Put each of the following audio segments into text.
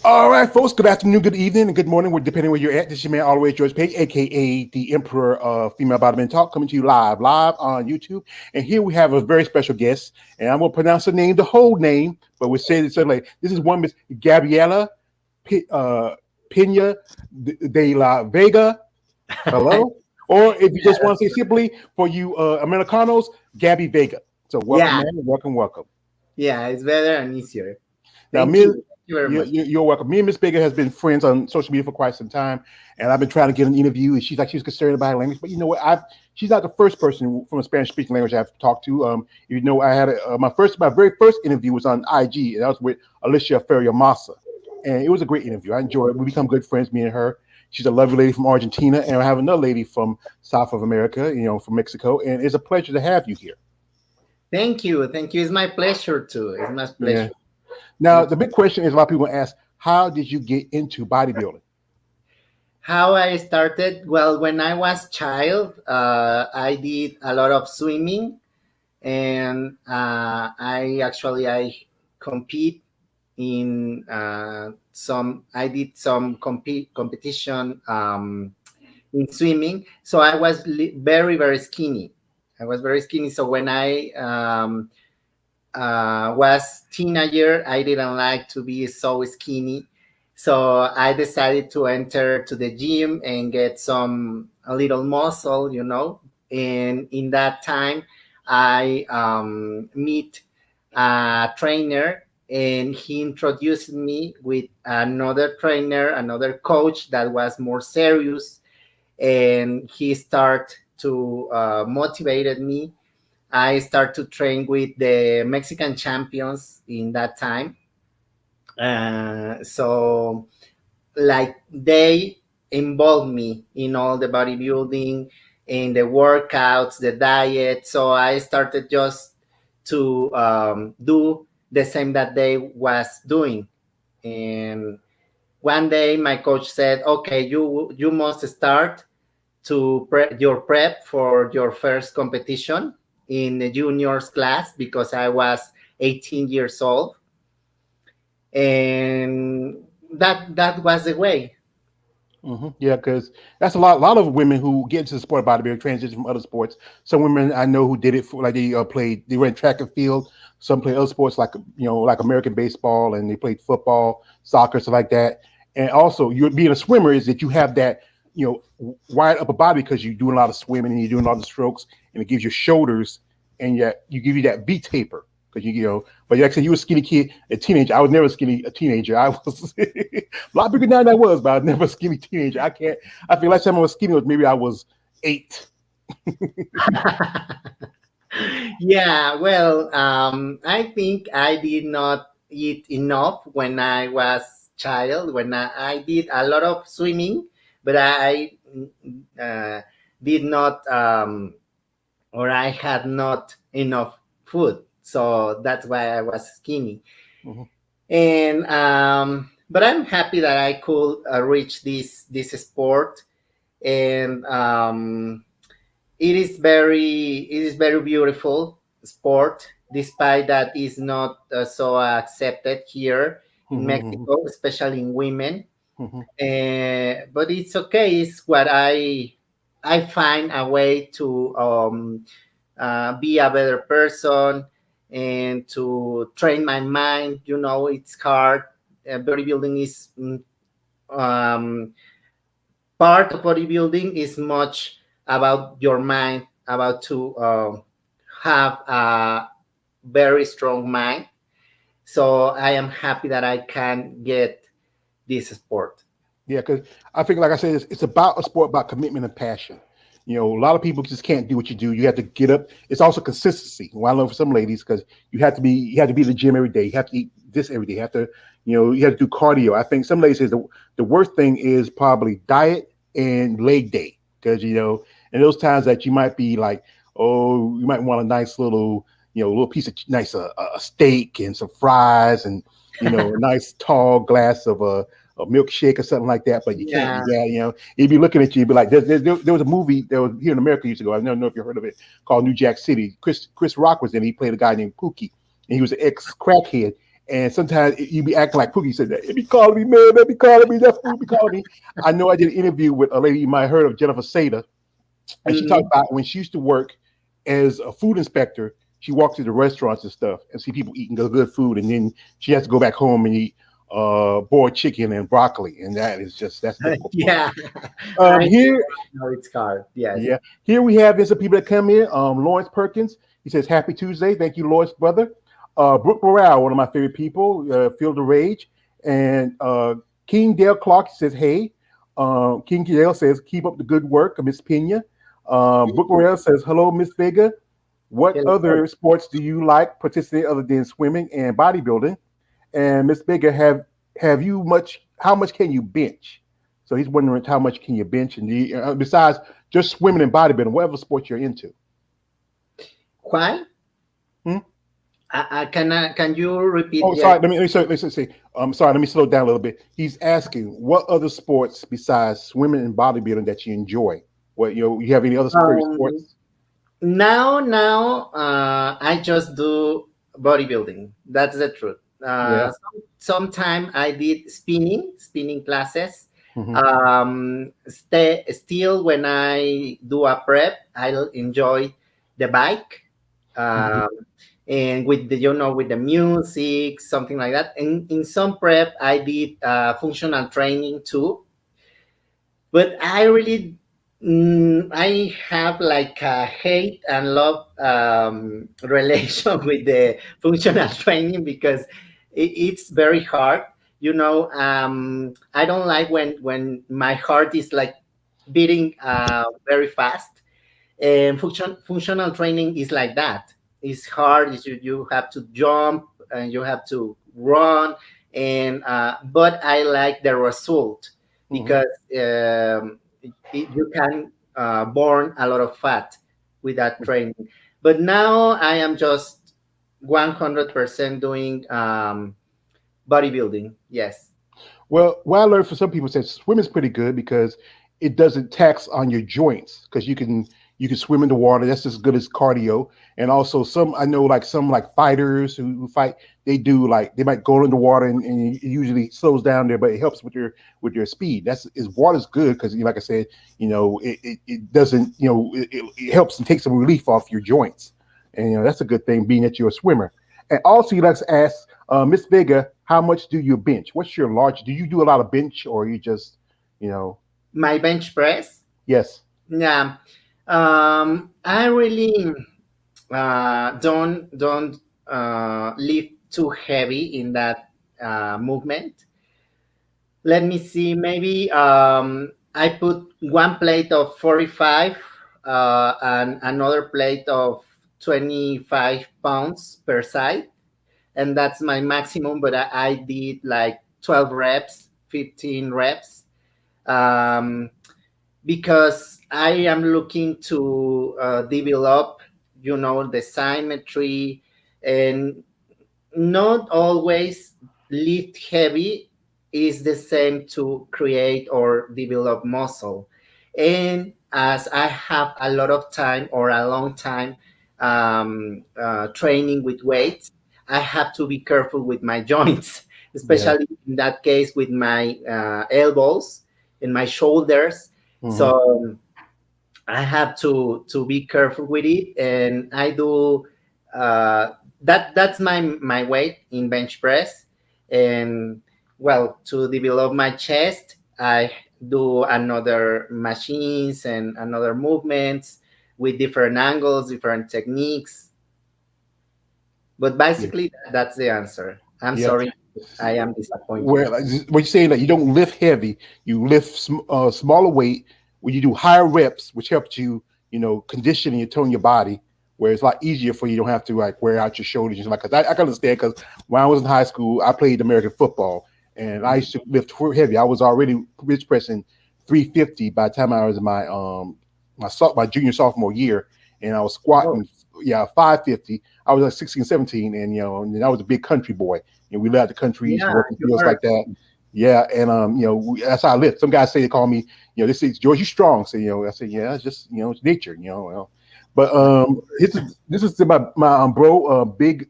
All right, folks. Good afternoon, good evening, and good morning, depending where you're at. This is your man, all the way George Page, aka the Emperor of Female Bodybuilding Talk, coming to you live on YouTube. And here we have a very special guest, and I'm gonna pronounce her name, the whole name, but we're saying it so like this is one Miss Gabriela Pena de la Vega. Hello, or if you just want to say simply for you Americanos, Gabi Vega. So welcome, man. Welcome. Yeah, it's better and easier. Now, Thank you. Thank you very much. You're welcome. Me and Miss Vega has been friends on social media for quite some time, and I've been trying to get an interview. And she's like she was concerned about her language, but you know what? She's not the first person from a Spanish-speaking language I've talked to. You know, I had my very first interview was on IG, and that was with Alicia Ferrier Massa, and it was a great interview. I enjoyed it. We become good friends, me and her. She's a lovely lady from Argentina, and I have another lady from South of America, you know, from Mexico, and it's a pleasure to have you here. Thank you. It's my pleasure too. It's my pleasure. Yeah. Now, the big question is a lot of people ask, how did you get into bodybuilding? How I started? Well, when I was child, I did a lot of swimming, and I compete in I did some competition in swimming. So I was very, very skinny. So when I was teenager, I didn't like to be so skinny. So I decided to enter to the gym and get a little muscle, you know. And in that time, I meet a trainer, and he introduced me with another trainer, another coach that was more serious, and he started to motivated me. I start to train with the Mexican champions in that time. So like they involved me in all the bodybuilding, in the workouts, the diet. So I started just to do the same that they was doing. And one day my coach said, okay, you must start to your prep for your first competition in the juniors class, because I was 18 years old, and that was the way. Mm-hmm. Yeah, because that's a lot of women who get into the sport of bodybuilding transition from other sports. Some women I know who did it for like they ran track and field. Some play other sports like like American baseball, and they played football, soccer, stuff like that. And also, you're being a swimmer is that you have that wide upper body because you're doing a lot of swimming and you're doing a lot of strokes, and it gives your shoulders, and yet you give you that V taper because But like I said, you were a skinny kid, a teenager. I was never skinny a teenager. I was a lot bigger now than I was, but I was never a skinny teenager. I feel last time I was skinny was maybe I was 8. Yeah, well, I think I did not eat enough when I was child. When I did a lot of swimming, but I did not, or I had not enough food. So that's why I was skinny. Mm-hmm. And but I'm happy that I could reach this sport, and it is very beautiful sport, despite that is not so accepted here in Mexico, especially in women. But it's okay. It's what I find a way to be a better person and to train my mind. You know, it's hard. Bodybuilding is part of bodybuilding is much about your mind, about to have a very strong mind. So I am happy that I can get this sport. Yeah, because I think, like I said, it's about a sport about commitment and passion. A lot of people just can't do what you do. You have to get up. It's also consistency. Well, I love for some ladies because you have to be in the gym every day. You have to eat this every day. You have to, you have to do cardio. I think some ladies say the worst thing is probably diet and leg day because in those times that you might be like, oh, you might want a nice little, little piece of nice a steak and some fries and a nice tall glass of a milkshake or something like that, but you can't. Yeah, he'd be looking at you, he'd be like, there was a movie that was here in America years ago. I don't know if you heard of it, called New Jack City. Chris Rock was in it. He played a guy named Pookie, and he was an ex-crackhead, And sometimes you be acting like Pookie said that. It be calling me, man. They be calling me. That food be calling me. I know I did an interview with a lady you might have heard of, Jennifer Sater, and she talked Mhm. about when she used to work as a food inspector. She walked through the restaurants and stuff and see people eating good food, and then she has to go back home and eat boiled chicken and broccoli, and that's difficult for Yeah, her. I Here, know it's hard. Yes. yeah, here we have some people that come in. Lawrence Perkins, he says, "Happy Tuesday, thank you, Lawrence brother." Brooke Morale, one of my favorite people, Feel the Rage, and King Dale Clark says, "Hey." King Dale says, "Keep up the good work, Miss Pena." Brooke Morale says, "Hello, Miss Vega. What Hello. other sports do you like participate other than swimming and bodybuilding?" And Miss Vega, have you much? How much can you bench? So he's wondering how much can you bench, and besides just swimming and bodybuilding, whatever sport you're into. Why? Hmm? Can you repeat? Oh, Yeah. sorry. Let me say. Sorry. Let me slow down a little bit. He's asking what other sports besides swimming and bodybuilding that you enjoy. What you have any other favorite Um, sports? now, I just do bodybuilding. That's the truth. Yeah. Sometime I did spinning classes. Hmm. Still, when I do a prep, I'll enjoy the bike, Hmm. um, and with with the music, something like that. And in some prep, I did functional training too, but I really I have like a hate and love relation with the functional training because it's very hard. I don't like when my heart is like beating very fast, and functional training is like that. It's hard. You have to jump and you have to run, and but I like the result Hmm. because you can burn a lot of fat with that training. But now I am just 100% doing bodybuilding. Yes. Well, what I learned for some people says swimming's pretty good because it doesn't tax on your joints because you can swim in the water. That's as good as cardio. And also some I know like some like fighters who fight, they do like they might go in the water and it usually slows down there, but it helps with your speed. That's is water's good because like I said, it doesn't it helps and takes some relief off your joints. And that's a good thing being that you're a swimmer. And also, he likes to ask Miss Vega, how much do you bench? What's your large? Do you do a lot of bench, or you just, you know, My bench press. yes? Yeah. I really don't lift too heavy in that movement. Let me see. Maybe I put one plate of 45 and another plate of 25 pounds per side, and that's my maximum. But I did like 12 reps, 15 reps. Um, because I am looking to develop, the symmetry, and not always lift heavy is the same to create or develop muscle. And as I have a lot of time or a long time training with weights, I have to be careful with my joints, Yeah. especially in that case with my elbows and my shoulders. Hmm. So I have to be careful with it, and I do that's my weight in bench press, and well, to develop my chest, I do another machines and another movements with different angles, different techniques. But Yeah. basically, that's the answer. I'm Yeah. sorry, I am disappointing. Well, what you're saying that you don't lift heavy, you lift smaller weight. When you do higher reps, which helps you, condition and tone your body, where it's a lot easier for you. You don't have to like wear out your shoulders and like. Cause I can understand because when I was in high school, I played American football and I used to lift heavy. I was already bench pressing 350 by the time I was in my junior sophomore year, and I was Oh, squatting 550. I was like 16, 17, and and I was a big country boy. We left the country, used to yeah, work in you fields are. like that. Yeah, and that's how I live. Some guys say they call me, they say George, you strong. So I say, yeah, it's just it's nature. But this is my bro, big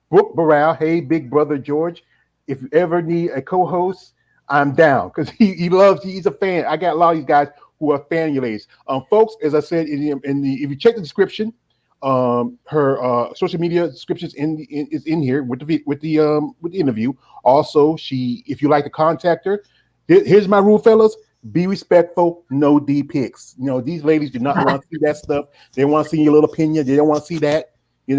Brooke Burrell, hey, big brother George, if you ever need a co-host, I'm down because he's a fan. I got a lot of these guys who are fan of your ladies. Folks, as I said if you check the description, her social media descriptions is in here with the interview. Also, if you like to contact her, here's my rule, fellas. Be respectful, no D pics. These ladies do not want to see that stuff. They want to see your little opinion. They don't want to see that. You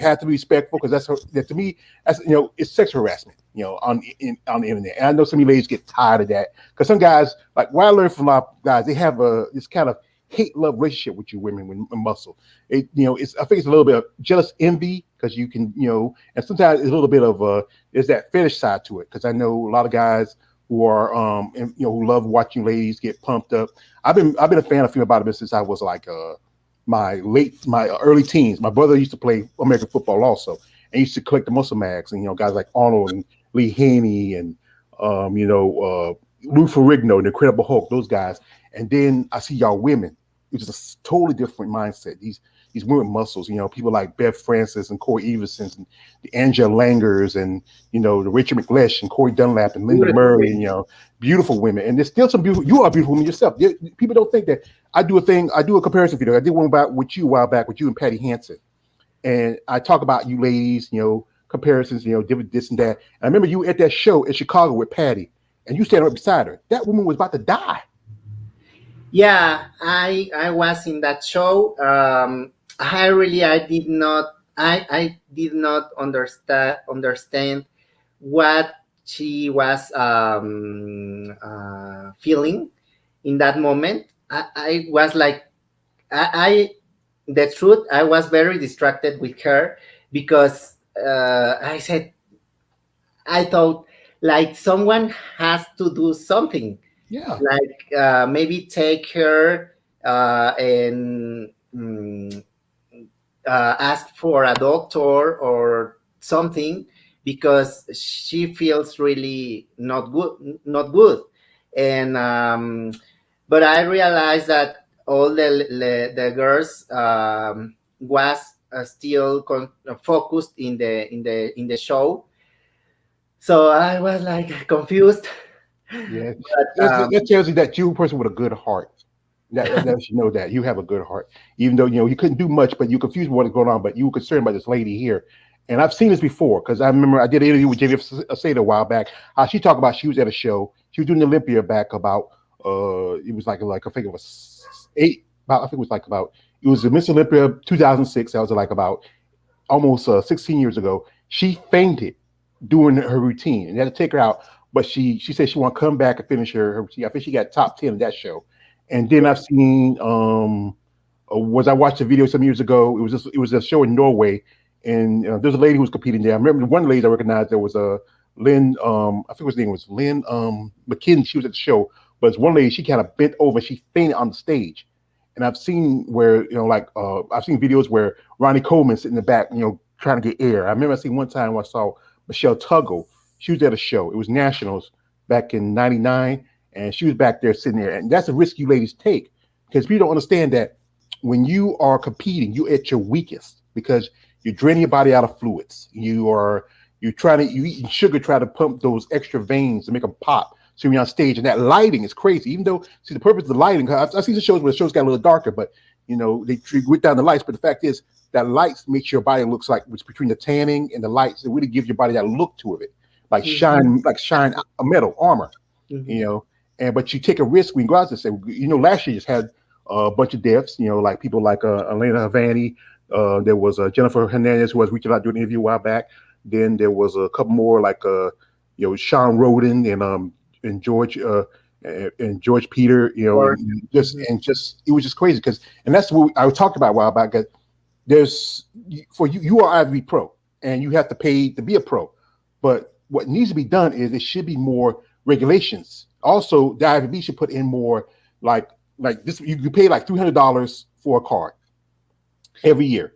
have to be respectful because that to me, that's it's sexual harassment. On the internet, and I know some of you ladies get tired of that because some guys, like what I learned from a lot of guys, they have this kind of hate love relationship with you women with muscle. I think it's a little bit of jealous envy because you can, and sometimes it's a little bit of there's that fetish side to it because I know a lot of guys who are who love watching ladies get pumped up. I've been a fan of female bodybuilding since I was like my early teens. My brother used to play American football also, and used to collect the muscle mags, and guys like Arnold and Lee Haney and Lou Ferrigno and the Incredible Hulk, those guys. And then I see y'all women, which is a totally different mindset. These women muscles, people like Bev Francis and Corey Everson and the Angela Langers and the Rachel McLeish and Corey Dunlap and Linda Murray, and beautiful women. And there's still some beautiful. You are beautiful women yourself. People don't think that. I do a comparison video. I did one about with you a while back with you and Patty Hansen, and I talk about you ladies, comparisons, different this and that. And I remember you at that show in Chicago with Patty, and you standing right beside her. That woman was about to die. Yeah, I was in that show. I did not understand what she was feeling in that moment. I was like, I the truth, I was very distracted with her because I thought like someone has to do something. Yeah. Like maybe take her and ask for a doctor or something because she feels really not good. And but I realized that all the girls was still focused in the show, so I was like confused. Yeah, But that tells you that you're a person with a good heart. That lets you know that you have a good heart, even though you couldn't do much, but you're confused with what is going on. But you were concerned about this lady here, and I've seen this before because I remember I did an interview with JV Asada a while back. How she talked about she was at a show, she was doing Olympia back about it was like I think it was it was a Miss Olympia 2006. That was like about almost 16 years ago. She fainted doing her routine, and they had to take her out. But she said she want to come back and finish her routine. I think she got top 10 in that show. And then I've seen I watched a video some years ago. It was a show in Norway, and there's a lady who was competing there. I remember one of the ladies I recognized. There was a Lynn. I think her name was Lynn McKinney. She was at the show, but it's one lady. She kind of bent over. She fainted on the stage. And I've seen where I've seen videos where Ronnie Coleman sitting in the back, trying to get air. I remember I seen one time where I saw Michelle Tuggle. She was at a show. It was Nationals back in '99, and she was back there sitting there. And that's a risk you ladies take because people don't understand that when you are competing, you're at your weakest because you're draining your body out of fluids. You eating sugar, try to pump those extra veins to make them pop. So you're on stage, and that lighting is crazy. Even though, see, the purpose of the lighting, I've seen the shows where the shows got a little darker, but they went down the lights. But the fact is, that lights makes your body looks like it's between the tanning and the lights. It really gives your body that look to it. Like shine a metal armor, but you take a risk when you go out there. Say, last year just had a bunch of deaths, like people like Elena Havani. There was Jennifer Hernandez who was reaching out doing an interview a while back. Then there was a couple more like Sean Roden and George George Peter, it was just crazy because that's what I talked about a while back. There's for you are IFBB pro and you have to pay to be a pro, but what needs to be done is there should be more regulations. Also, the IFBB should put in more like this. You pay like $300 for a card every year,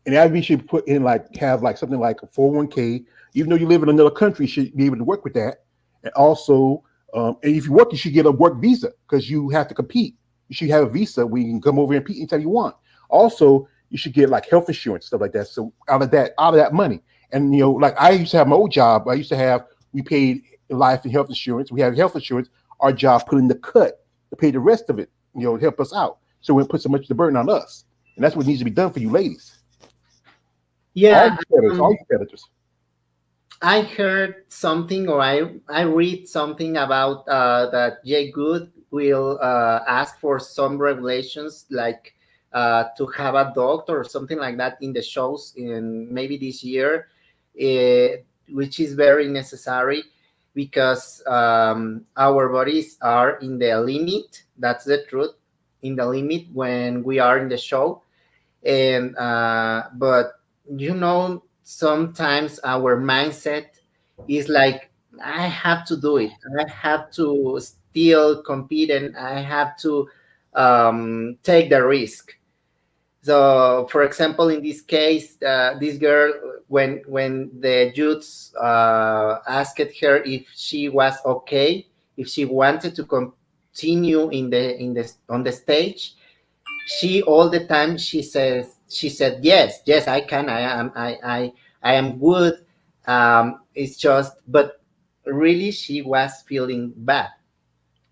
and the IFBB should put in have something like a 401k. Even though you live in another country, you should be able to work with that. And also, and if you work, you should get a work visa because you have to compete. You should have a visa where you can come over and compete anytime you want. Also, you should get like health insurance, stuff like that. So out of that money. And like I used to have my old job. I used to have we paid life and health insurance. We have health insurance. Our job put in the cut to pay the rest of it. To help us out, so we don't put so much of the burden on us. And that's what needs to be done for you ladies. All Yeah, you competitors, all um, you competitors. I heard something, or I read something about that Jay Good will ask for some regulations, like to have a doctor or something like that in the shows in maybe this year, which is very necessary because our bodies are in the limit. That's the truth, in the limit when we are in the show. And but sometimes our mindset is like, I have to do it, I have to still compete, and I have to take the risk. So for example, in this case, this girl, when the judge asked her if she was okay, if she wanted to continue in the on the stage, she all the time she said yes, yes, I can, I am good. It's just, but really she was feeling bad.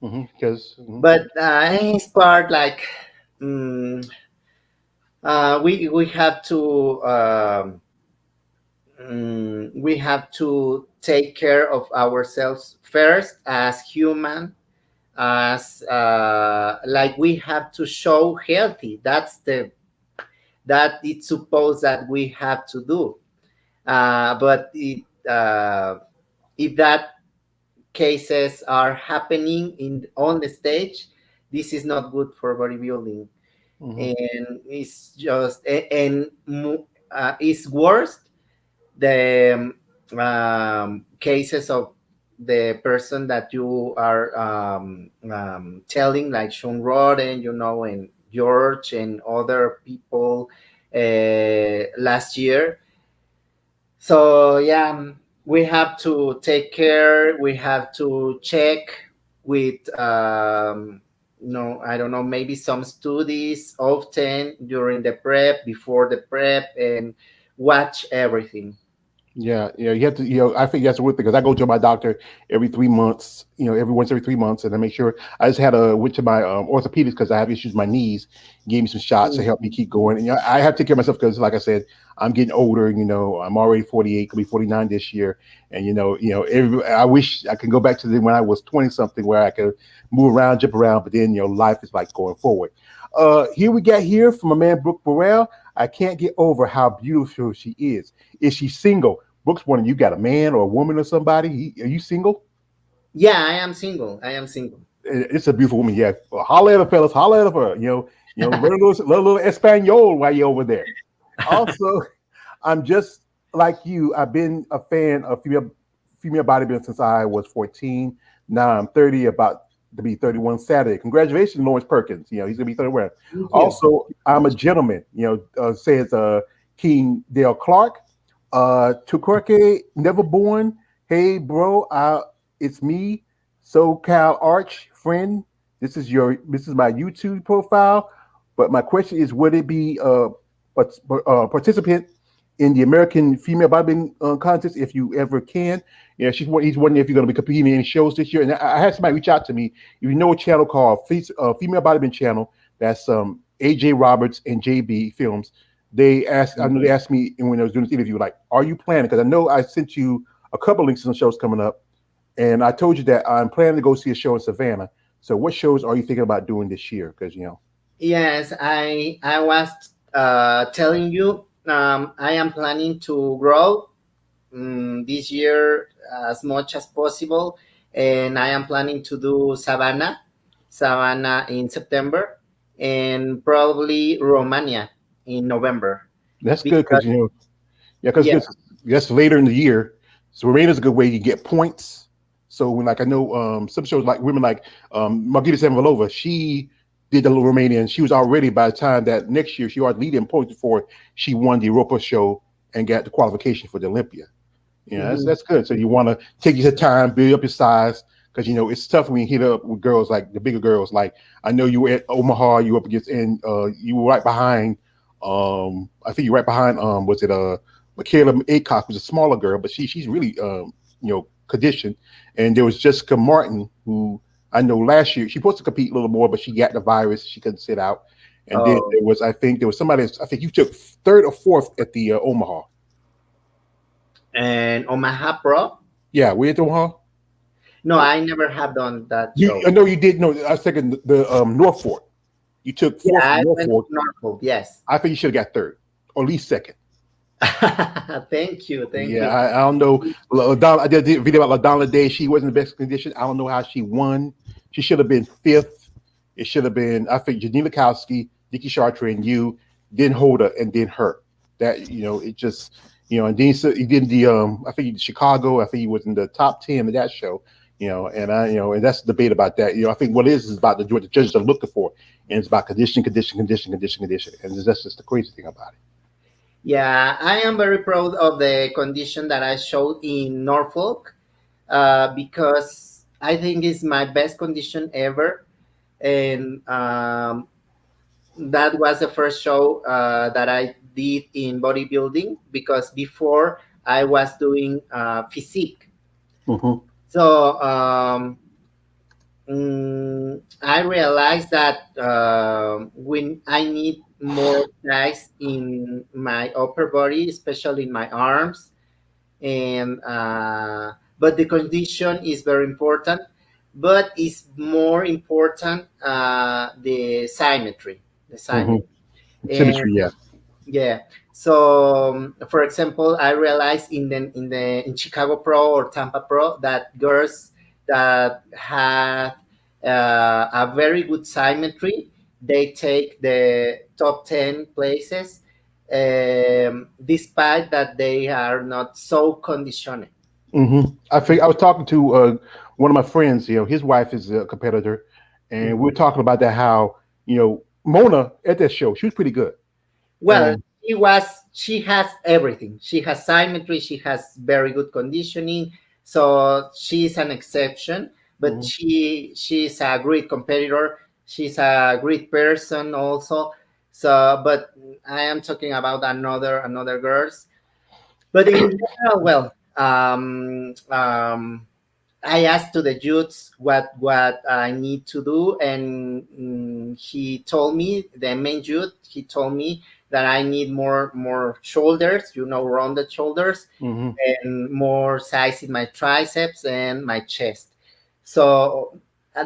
Because But it's part like, mm, we have to we have to take care of ourselves first as human, as like we have to show healthy. That's the that it's supposed that we have to do. But if that cases are happening in on the stage, this is not good for bodybuilding, hmm and it's just and it's worse the cases of the person that you are telling, like Sean Roden, and George and other people last year. So yeah, we have to take care. We have to check with no, I don't know, maybe some studies often during the prep, before the prep, and watch everything. yeah, yeah, you have to. I think that's the weird thing because I go to my doctor every 3 months. Every 3 months, and I make sure. I just had a went to my orthopedics because I have issues with my knees. Gave me some shots to help me keep going. And I have to take care of myself because, like I said, I'm getting older. I'm already 48, could be 49 this year. And I wish I could go back to when I was 20 something, where I could move around, jump around. But then life is like going forward. Here we got here from a man, Brooke Burrell. I can't get over how beautiful she is. Is she single? Brooks wondering, you got a man or a woman or somebody? Are you single? Yeah, I am single. I am single. It's a beautiful woman. Yeah, well, holler at her, fellas. Holler at her. Learn a little Espanol while you're over there. Also, I'm just like you. I've been a fan of female bodybuilding since I was 14. Now I'm 30, about to be 31 Saturday. Congratulations, Lawrence Perkins. He's gonna be 31. Thank you. Also, I'm a gentleman. Says King Dale Clark. Tukurke, never born. Hey, bro, it's me, SoCal Arch friend. This is my YouTube profile. But my question is, would it be a participant in the American Female Bodybuilding contest if you ever can? Yeah, he's wondering if you're going to be competing in any shows this year. And I had somebody reach out to me. If you know a channel called Female Bodybuilding Channel, that's AJ Roberts and JB Films. I know they asked me when I was doing this interview, like, are you planning? Because I know I sent you a couple links to some shows coming up, and I told you that I'm planning to go see a show in Savannah. So, what shows are you thinking about doing this year? Because Yes, I was telling you, I am planning to grow this year as much as possible, and I am planning to do Savannah in September, and probably Romania in November. that's good. Because Because yeah, because yeah, that's later in the year. So Raina's a good way to get points. So when like I know some shows like women like Margita Samalova, she did the little Romania and she was already by the time that next year she already leading points before she won the Europa show and got the qualification for the Olympia. Yeah, that's mhm. that's good. So you want to take your time, build up your size, because it's tough when you hit up with girls like the bigger girls. Like I know you were at Omaha, you were up against, and you were right behind. I think you were right behind. Was it Michaela Acock, who's a smaller girl, but she's really conditioned. And there was Jessica Martin, who I know last year she was supposed to compete a little more, but she got the virus, she couldn't sit out. And then Oh, there was somebody. I think you took third or fourth at the Omaha. and Omaha Pro. Yeah, we at Omaha. No, I never have done that You, show. I know you did. No, I was thinking the North Fork. You took Yeah, fourth from I North went to Fork. Norfolk. Yes. I think you should have got third or at least second. Thank you, thank Yeah, you. I don't know. I did a video about LaDonna Day. She wasn't in the best condition. I don't know how she won. She should have been fifth. It should have been, I think, Janine Likowski, Nikki Chartre, and you, then Hoda, and then her. That, it just, and then he did I think he did Chicago. I think he was in the top 10 of that show, and that's the debate about that. I think what it is about what the judges are looking for, and it's about condition. And that's just the crazy thing about it. Yeah, I am very proud of the condition that I showed in Norfolk, because I think it's my best condition ever. And that was the first show that I did in bodybuilding, because before I was doing physique. Mm-hmm. So I realized that when I need more size in my upper body, especially in my arms, and but the condition is very important. But it's more important the symmetry, the symmetry, Mm-hmm. and Symmetry, yeah. yeah. So, for example, I realized in Chicago Pro or Tampa Pro that girls that have a very good symmetry, they take the top 10 places, despite that they are not so conditioned. I think I was talking to one of my friends. His wife is a competitor, and we were talking about that. How Mona at that show, she was pretty good. Well, And she has everything. She has symmetry, she has very good conditioning. So she's an exception, but mhm. she's a great competitor. She's a great person also. So, but I am talking about another girls. But in general, well, I asked to the youths what I need to do, and he told me, the main youth, he told me that I need more shoulders, rounded shoulders, Hmm. and more size in my triceps and my chest. So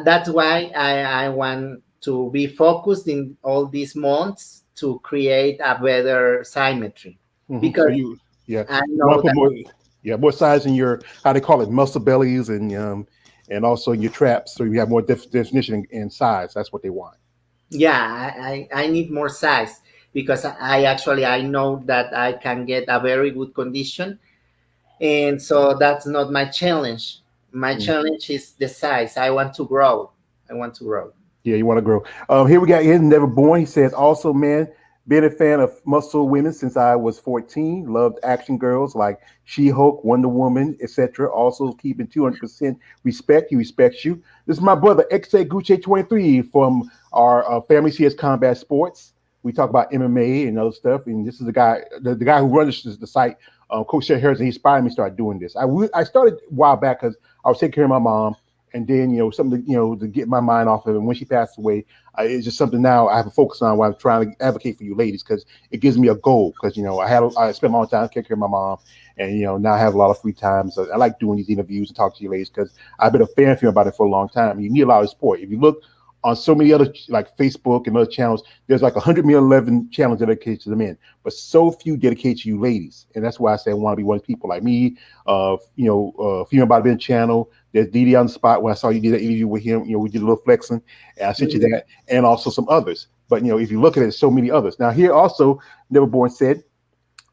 that's why I want to be focused in all these months to create a better symmetry, So because yeah, I you want know to put that. more size in your, how they call it, muscle bellies, and also in your traps, so you have more definition and size. That's what they want. Yeah, I need more size, because I actually I know that I can get a very good condition, and so that's not my challenge. My Mm. challenge is the size. I want to grow. I want to grow. Yeah, you want to grow. Here we got Ian Never Born. He says, also, man, been a fan of muscle women since I was 14. Loved action girls like She-Hulk, Wonder Woman, etc. Also keeping 200% respect. He respects you. This is my brother, XA Gucci 23 from our family CS Combat Sports. We talk about MMA and other stuff. And this is the guy who runs the site, Coach Seth Harrison. He inspired me to start doing this. I started a while back because I was taking care of my mom, and then something to get my mind off of it. And when she passed away, it's just something now I have a focus on while I'm trying to advocate for you ladies, because it gives me a goal. Because I spent a long time taking care of my mom, and now I have a lot of free time. So I like doing these interviews and talk to you ladies, because I've been a fan of you about it for a long time. You need a lot of support. If you look on so many other, like Facebook and other channels, there's like 111 channels dedicated to the men, but so few dedicated to you ladies. And that's why I say I want to be one of the people like me, female bodybuilding channel. There's Didi on the spot. When I saw you did that interview with him, we did a little flexing, and I sent you Mhm. that, and also some others. But if you look at it, so many others. Now here also, Neverborn said,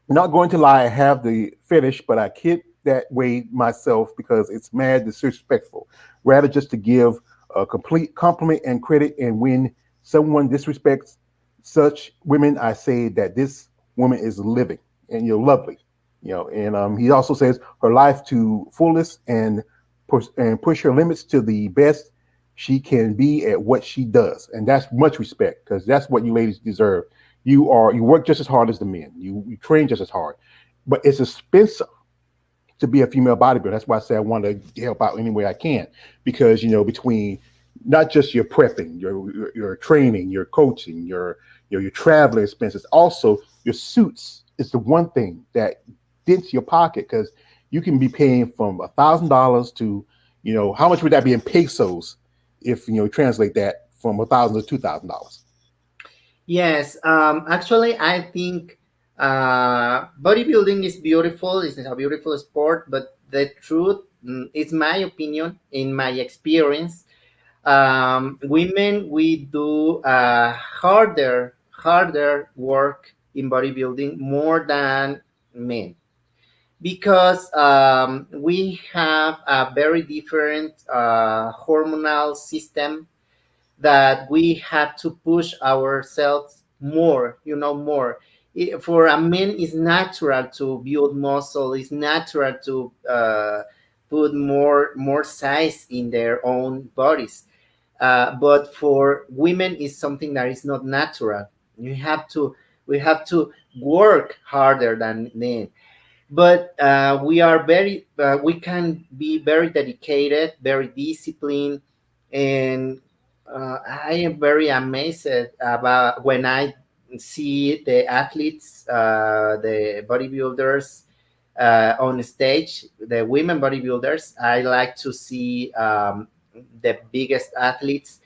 not going to lie, I have the fetish, but I keep that way myself because it's mad disrespectful. Rather just to give a complete compliment and credit, and when someone disrespects such women, I say that this woman is living and you're lovely. And he also says her life to fullest, and push her limits to the best she can be at what she does, and that's much respect, because that's what you ladies deserve. You work just as hard as the men. You train just as hard, but it's expensive to be a female bodybuilder. That's why I say I want to help out any way I can, because between not just your prepping, your training, your coaching, your traveling expenses, also your suits is the one thing that dents your pocket, because you can be paying from $1,000 to how much would that be in pesos if translate that from 1,000 to $2,000. Yes, actually, I think bodybuilding is beautiful. It's a beautiful sport, but the truth, it's my opinion, in my experience, women we do harder work in bodybuilding more than men, because we have a very different hormonal system, that we have to push ourselves more, more. For a man, it's natural to build muscle. It's natural to put more size in their own bodies. But for women, it's something that is not natural. You have to We have to work harder than men, but we can be very dedicated, very disciplined, and I am very amazed about when I see the athletes, the bodybuilders on stage, the women bodybuilders. I like to see the biggest athletes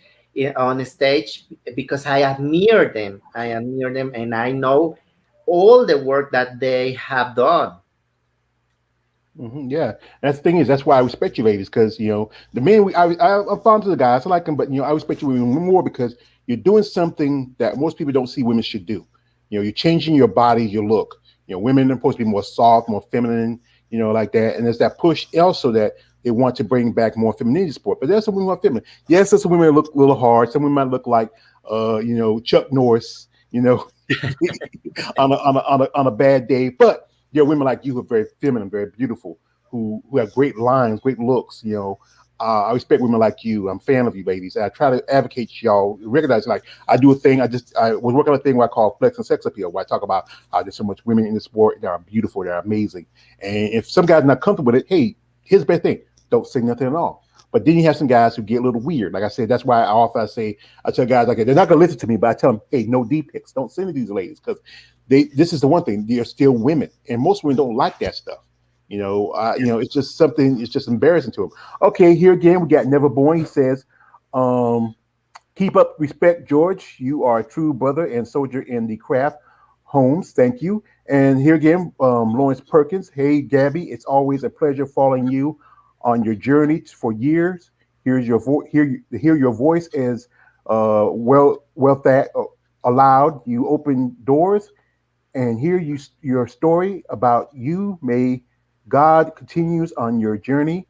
on stage, because I admire them. And I know all the work that they have done. Yeah, that's the thing is that's why I respect you ladies, because the men I'm fond of the guys, I like them, but I respect you women more because you're doing something that most people don't see women should do. You're changing your body, your look. Women are supposed to be more soft, more feminine, like that. And there's that push also that they want to bring back more femininity sport. But there's some women who are feminine. Yes, there's some women that look a little hard. Some women might look like Chuck Norris, on a bad day. But there are women like you who are very feminine, very beautiful, who have great lines, great looks. I respect women like you. I'm a fan of you, ladies. I try to advocate y'all, recognize like I do a thing. I was working on a thing where I call flex and sex appeal, where I talk about how there's so much women in the sport that are beautiful, they're amazing. And if some guys are not comfortable with it, hey, here's the best thing: don't say nothing at all. But then you have some guys who get a little weird. Like I said, that's why I tell guys like they're not gonna listen to me, but I tell them, hey, no D pics. Don't send me these ladies, because this is the one thing, they're still women, and most women don't like that stuff. It's just something. It's just embarrassing to them. Okay, here again we got Never Born. He says, um, "Keep up respect, George. You are a true brother and soldier in the craft." Holmes, thank you. And here again, Lawrence Perkins. Hey, Gabby, it's always a pleasure following you on your journey for years. Here's your hear your voice as well that allowed you open doors and hear your story about you. May God continues on your journey.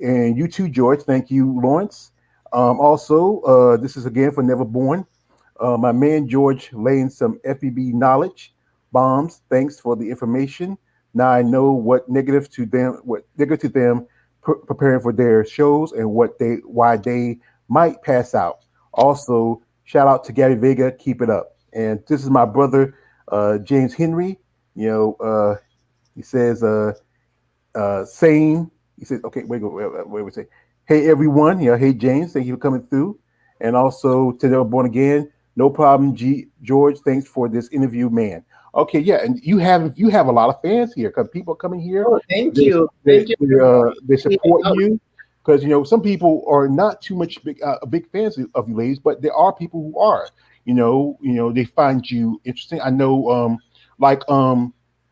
And you too, George. Thank you, Lawrence. Also, this is again for Neverborn. My man George laying some FEB knowledge bombs. Thanks for the information. Now I know what negative to them preparing for their shows and why they might pass out. Also, shout out to Gabi Vega. Keep it up. And this is my brother James Henry. He says saying, he says, okay, wait, say, hey everyone, hey James, thank you for coming through, and also to the born again, no problem, George, thanks for this interview, man. Okay, yeah, and you have a lot of fans here because people coming here, Oh, thank they you. they Thank you they, very uh, they much. support Oh, you because some people are not too much big fans of you ladies, but there are people who are. They find you interesting. I know, like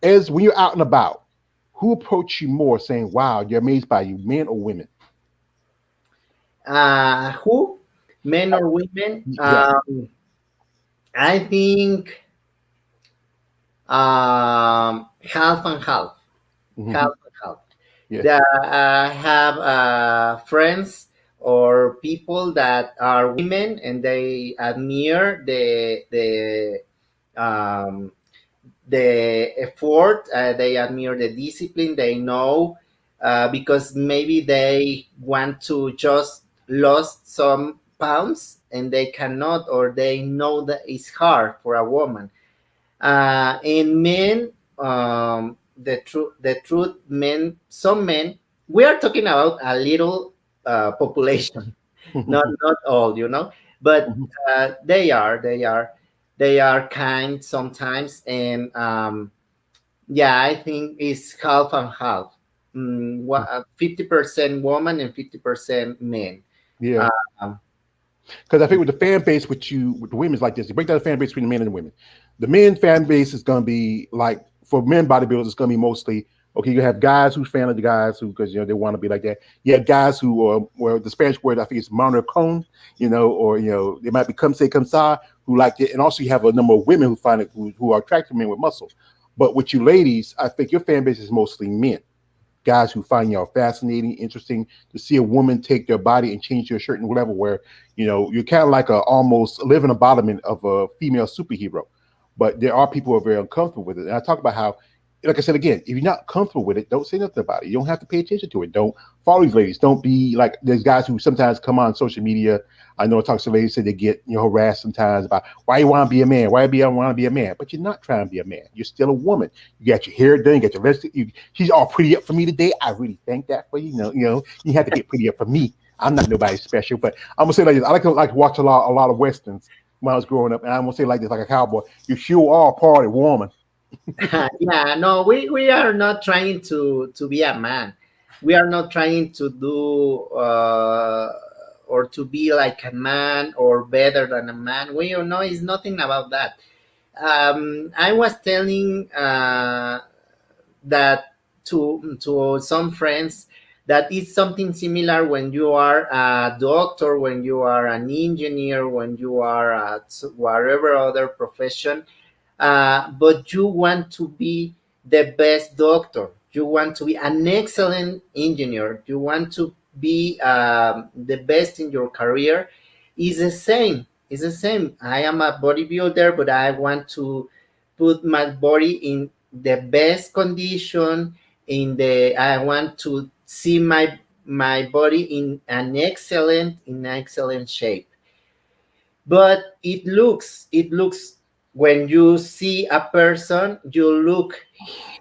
as when you're out and about, who approached you more saying, wow, you're amazed by you, men or women? who? Men or women? Yeah. I think half and half. Half Hmm. and half. Yeah. That I have friends or people that are women, and they admire um, the effort. They admire the discipline. They know, because maybe they want to just lose some pounds and they cannot, or they know that it's hard for a woman. In men, the truth, men, some men, we are talking about a little population, not all, but they are kind sometimes, and yeah, I think it's half and half. 50% woman and 50% men. Yeah. Um, Because I think with the fan base with the women's like this, you break down the fan base between the men and the women. The men fan base is gonna be like for men bodybuilders, it's gonna be mostly okay. You have guys who's fan of the guys who because they want to be like that. You have guys who are well the Spanish word I think is monocone, or they might be come say come sa who like it, and also you have a number of women who find it who are attracted to men with muscle. But with you ladies, I think your fan base is mostly men guys who find y'all fascinating, interesting to see a woman take their body and change to a certain level where you're kind of like a almost living embodiment of a female superhero. But there are people who are very uncomfortable with it, and I talk about how, like I said again, if you're not comfortable with it, don't say nothing about it. You don't have to pay attention to it. Don't follow these ladies. Don't be like there's guys who sometimes come on social media. I know I talk to ladies say they get harassed sometimes about why you want to be a man, why you want to be a man, but you're not trying to be a man. You're still a woman. You got your hair done, you got your legs. She's all pretty up for me today. I really thank that for you. You have to get pretty up for me. I'm not nobody special, but I'm gonna say like this. I like to watch a lot of westerns when I was growing up, and I'm gonna say like this, like a cowboy. You sure are a party woman. yeah, no, we are not trying to be a man. We are not trying to do or to be like a man or better than a man. We know it's nothing about that. I was telling that to some friends that it's something similar when you are a doctor, when you are an engineer, when you are whatever other profession, but you want to be the best doctor. You want to be an excellent engineer. You want to be the best in your career. Is the same. It's the same. I am a bodybuilder, but I want to put my body in the best condition. I want to see my body in excellent shape. But it looks when you see a person, you look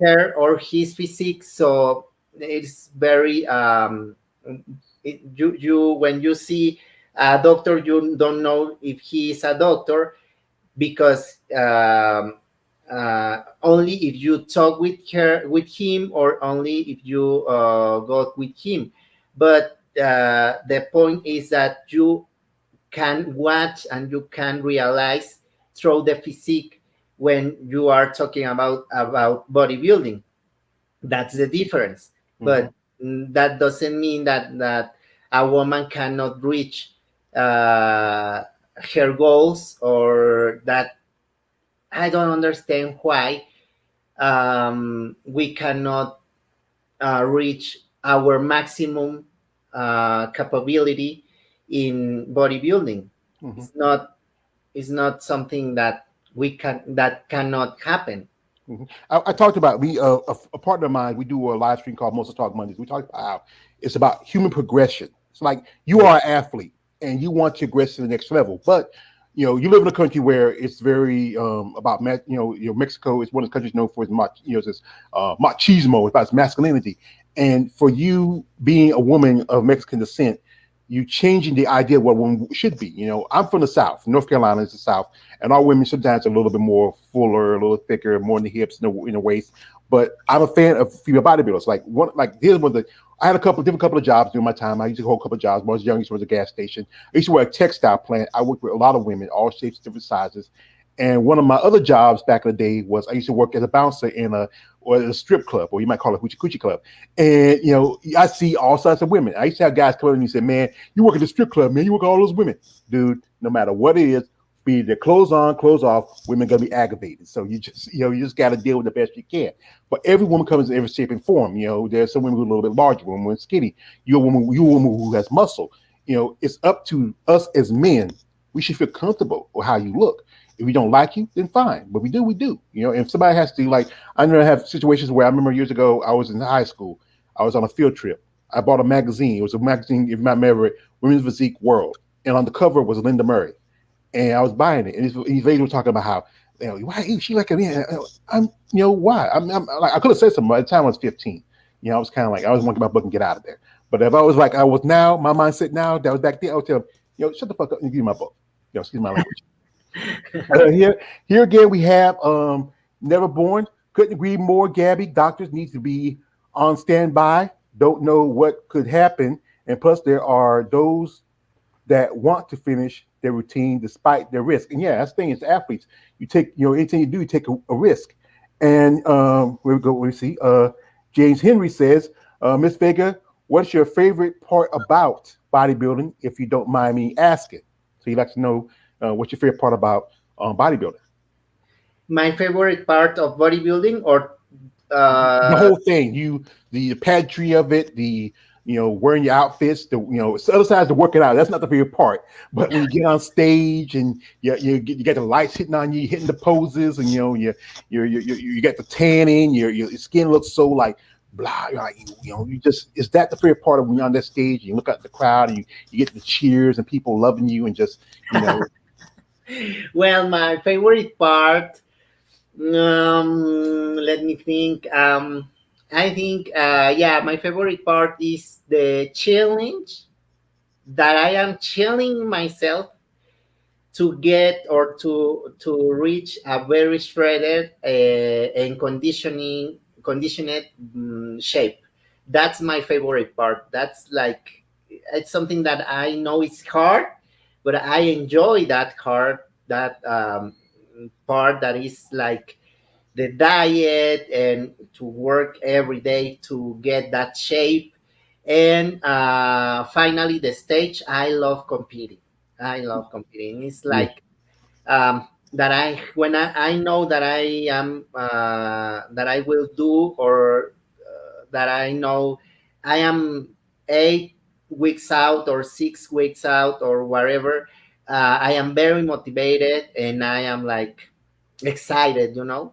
her or his physique, so it's very you when you see a doctor, you don't know if he is a doctor, because only if you talk with him, or only if you go with him. But the point is that you can watch and you can realize through the physique when you are talking about bodybuilding. That's the difference. Mm-hmm. But that doesn't mean that a woman cannot reach uh, her goals, or that I don't understand why we cannot reach our maximum capability in bodybuilding. Mm-hmm. It's not something that cannot happen. Mhm. I talked about a partner of mine. We do a live stream called Most Talk Mondays. We talked about how it's about human progression. It's like you are an athlete and you want to progress to the next level, but you live in a country where it's very about Mexico is one of the countries known for its this machismo, about its masculinity, and for you being a woman of Mexican descent, you changing the idea of what women should be. I'm from the South. North Carolina is the South, and our women sometimes are a little bit more fuller, a little thicker, more in the hips, in the waist. But I'm a fan of female bodybuilders. Here's one of the. I had a couple of jobs during my time. I used to hold a couple of jobs. When I was young, I used to work at a gas station. I used to work at a textile plant. I worked with a lot of women, all shapes, different sizes. And one of my other jobs back in the day was I used to work as a bouncer in a strip club, or you might call it a hoochie coochie club. And I see all sorts of women. I used to have guys come in and say, "Man, you work at the strip club, man. You work with all those women, dude. No matter what it is, be their clothes on, clothes off, women gonna be aggravated. So you just got to deal with the best you can. But every woman comes in every shape and form. There's some women who are a little bit larger, women who are skinny. You're a woman who has muscle. It's up to us as men. We should feel comfortable with how you look. If we don't like you, then fine. But we do, we do. If somebody has to, like, I know I have situations where I remember years ago, I was in high school. I was on a field trip. I bought a magazine. It was a magazine, if you might remember it, Women's Physique World. And on the cover was Linda Murray. And I was buying it. And these ladies were talking about how Why is she like a man? I'm, why? I'm like, I could have said something by the time I was 15. I was kind of like, I always want to get my book and get out of there. But if I was like, I was now, my mindset now, that was back then, I would tell him, shut the fuck up and give me my book. Excuse my language. Here again, we have Never Born. Couldn't agree more, Gabby. Doctors need to be on standby. Don't know what could happen. And plus, there are those that want to finish their routine despite their risk. And yeah, that's the thing. It's athletes. You take, anything you do, you take a risk. And where we go, we see. James Henry says, Miss Vega, what's your favorite part about bodybuilding, if you don't mind me asking? So you'd like to know what's your favorite part about bodybuilding? My favorite part of bodybuilding, or The uh, whole thing, the pageantry of it, the wearing your outfits, it's the other side of working out. That's not the favorite part. But when you get on stage and you get the lights hitting on you, hitting the poses, and you get the tanning, your skin looks so like blah, like you just, is that the favorite part of when you're on that stage and you look at the crowd and you get the cheers and people loving you and just well, my favorite part. Let me think. I think, yeah, my favorite part is the challenge that I am challenging myself to get, or to reach a very shredded and conditioned shape. That's my favorite part. That's like, it's something that I know it's hard, but I enjoy that part that is like the diet and to work every day to get that shape. And finally, the stage. I love competing. I love competing. It's yeah, like, that when I know that I am, that I will do, or that I know I am 8 weeks out or 6 weeks out or whatever. I am very motivated and I am like excited. yeah,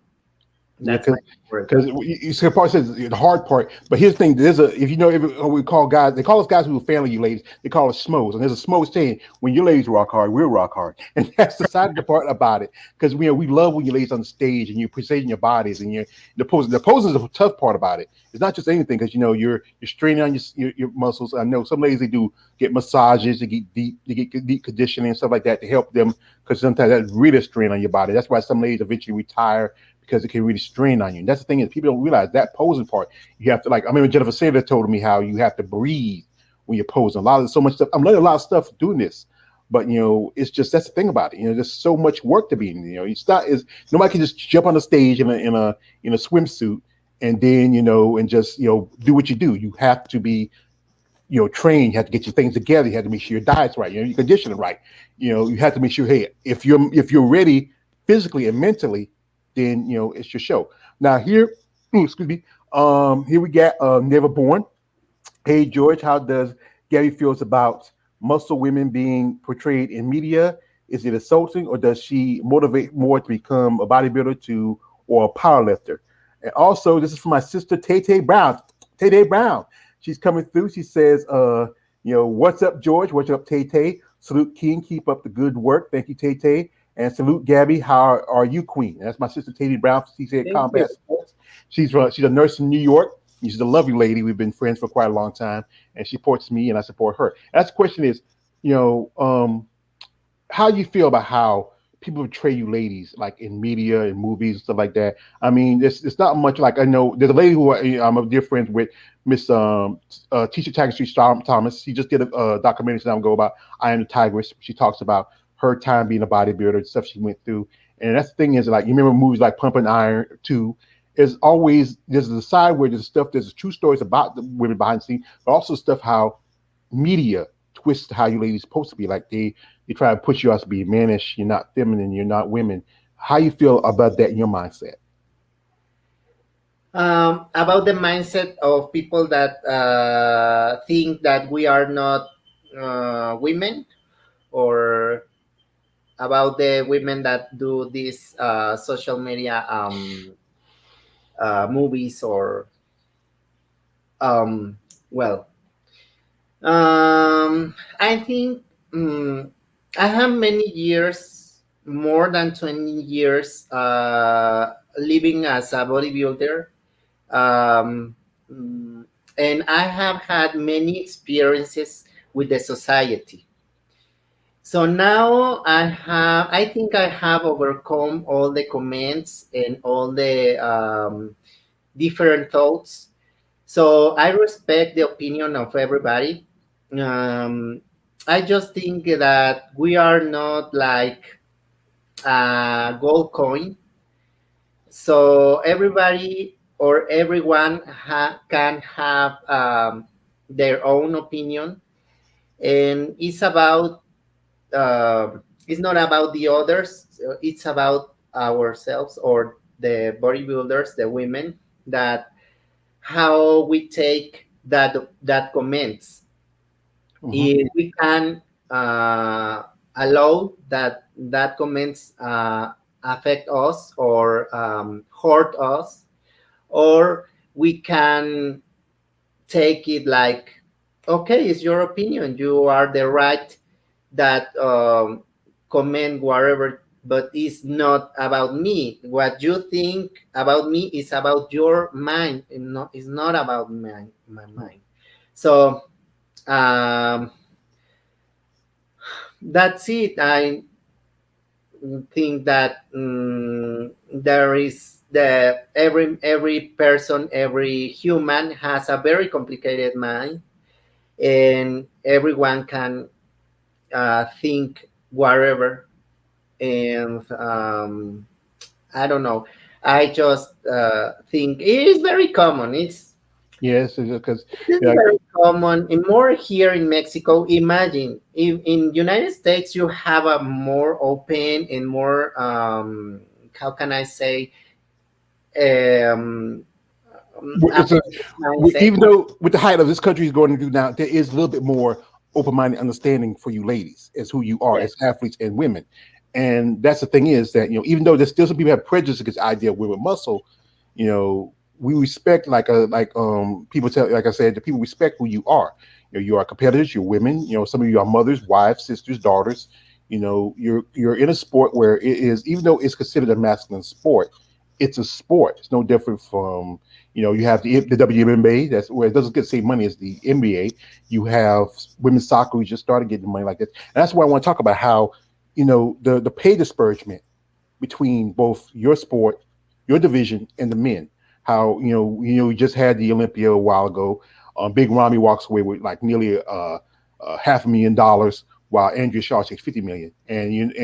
That's my favorite because part. you see, part says the hard part. But here's the thing: there's a, if we call guys, they call us guys who are family, you ladies. They call us schmoes, and there's a schmo saying, "When your ladies rock hard, we'll rock hard," and that's the side of the part about it. Because we love when you ladies on the stage and you're presenting your bodies and you're the pose. The pose is the tough part about it. It's not just anything because you're straining on your muscles. I know some ladies, they do get massages, they get deep conditioning and stuff like that to help them, because sometimes that's really a strain on your body. That's why some ladies eventually retire, because it can really strain on you. And that's the thing, is people don't realize that posing part. You have to, like, I remember Jennifer Sander told me how you have to breathe when you're posing. So much stuff. I'm learning a lot of stuff doing this, but it's just, that's the thing about it. There's so much work to be. It's not is nobody can just jump on the stage in a swimsuit and then and just do what you do. You have to be trained. You have to get your things together. You have to make sure your diet's right. Your conditioning right. You have to make sure, hey, if you're ready physically and mentally, then it's your show. Now here, excuse me. Here we got Never Born. Hey George, how does Gabby feels about muscle women being portrayed in media? Is it insulting, or does she motivate more to become a bodybuilder or a powerlifter? And also, this is for my sister Tay Tay Brown. Tay Tay Brown. She's coming through. She says, what's up, George? What's up, Tay Tay? Salute King. Keep up the good work. Thank you, Tay Tay. And salute Gabby. How are you, Queen? And that's my sister Tay Brown. She said Thank you. Combat Sports. She's a nurse in New York. She's a lovely lady. We've been friends for quite a long time, and she supports me, and I support her. And that's the question is, how you feel about how people portray you ladies, like in media and movies and stuff like that. I mean, it's not much. Like, I know there's a lady who I'm a dear friend with, Miss Teacher Tiger Street Thomas. She just did a documentary some time ago about I Am the Tigress. She talks about her time being a bodybuilder and stuff she went through. And that's the thing is, like, you remember movies like Pumping Iron 2. Is always, there's the side where there's true stories about the women behind the scenes, but also stuff how media twists how you ladies supposed to be. Like, they try to push you out to be mannish. You're not feminine. You're not women. How you feel about that in your mindset? About the mindset of people that think that we are not women, or about the women that do these social media movies, or um, well, I think, I have many years. more than 20 years living as a bodybuilder. Um, mm, and I have had many experiences with the society. So now I think I have overcome all the comments and all the different thoughts. So I respect the opinion of everybody. Um, I just think that we are not like a gold coin. So everybody or everyone can have their own opinion, and it's not about the others. So it's about ourselves or the bodybuilders, the women, that how we take that comments. Hmm. If we can allow that comments affect us or hurt us, or we can take it like, okay, it's your opinion, you are the right that comment whatever, but it's not about me. What you think about me is about your mind, and not, it's not about my mind. So um, that's it. I think that there is the every person, every human has a very complicated mind, and everyone can think whatever. And I don't know. I just think it is very common. Yes, because It's yeah, very common, and more here in Mexico. Imagine if in United States you have a more open and more how can I say um, a it's a mindset. even though with the height of this country is going to do now, there is a little bit more open-minded understanding for you ladies as who you are Yeah. as athletes and women. And that's the thing is that even though there's still some people have prejudice against the idea of women muscle, we respect people tell like I said, the people respect who you are. You are competitors, you're women, some of you are mothers, wives, sisters, daughters. You're in a sport where it is, even though it's considered a masculine sport, it's a sport. It's no different from you have the WNBA. That's where it doesn't get the same money as the NBA. You have women's soccer who just started getting money like this. And that's why I want to talk about how the pay disparagement between both your sport, your division, and the men. How we just had the Olympia a while ago. Big Ramy walks away with like nearly $500,000, while Andrea Shaw takes 50 million, and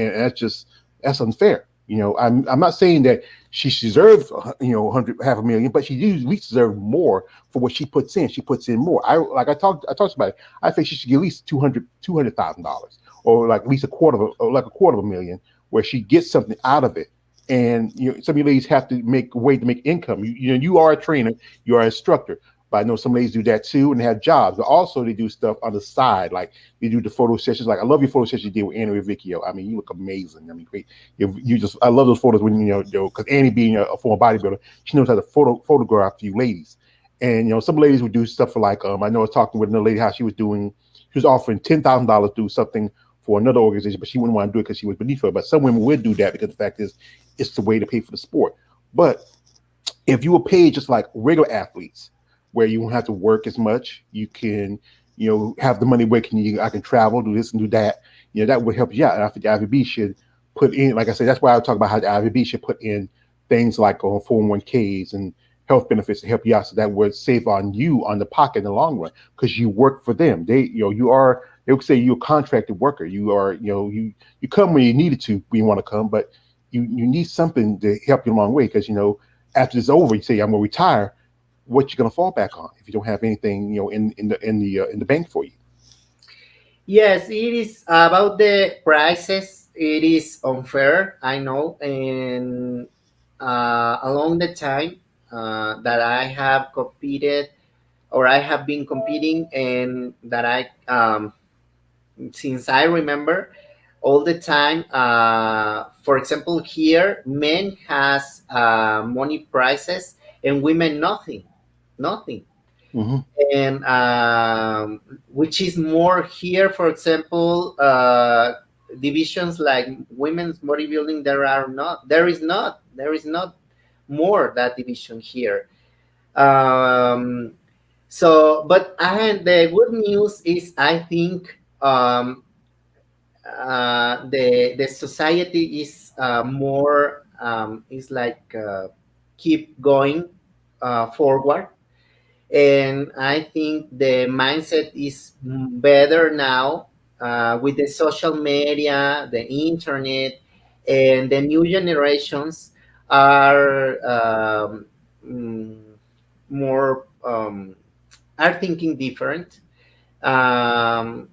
that's unfair. I'm not saying that she deserves 500,000, but she at least deserves more for what she puts in. She puts in more. I talked about it. I think she should get at least $200,000, or like at least a quarter of a million, where she gets something out of it. And some of you ladies have to make a way to make income. You are a trainer, you are an instructor, but I know some ladies do that too and have jobs. But also they do stuff on the side, like they do the photo sessions. Like I love your photo session you did with Annie Rivicchio. I mean, you look amazing. I mean, great. I love those photos when because Annie being a former bodybuilder, she knows how to photograph you ladies. And some ladies would do stuff for like I know I was talking with another lady how she was offering $10,000 to do something for another organization, but she wouldn't want to do it because she was beneath her. But some women would do that because the fact is, it's the way to pay for the sport. But if you were paid just like regular athletes, where you won't have to work as much, you can, have the money where I can travel, do this and do that. That would help you out. And I think the IFBB should put in, like I said, that's why I talk about how the IFBB should put in things like 401ks and health benefits to help you out, so that would save on you on the pocket in the long run because you work for them. They would say you're a contracted worker. You are, you come when you needed to, when you want to come, but you need something to help you along the way because after it's over, you say I'm going to retire. What you're going to fall back on if you don't have anything in the bank for you? Yes, it is about the prices. It is unfair, I know, and along the time that I have competed or I have been competing, and that I since I remember all the time. For example, here men has money prices and women nothing, nothing. Hmm. And which is more here. For example, divisions like women's bodybuilding, there is not more that division here. Um, but the good news is, I think, the society is more, is like, keep going forward, and I think the mindset is better now, with the social media, the internet, and the new generations are, mm, more, are thinking different. um,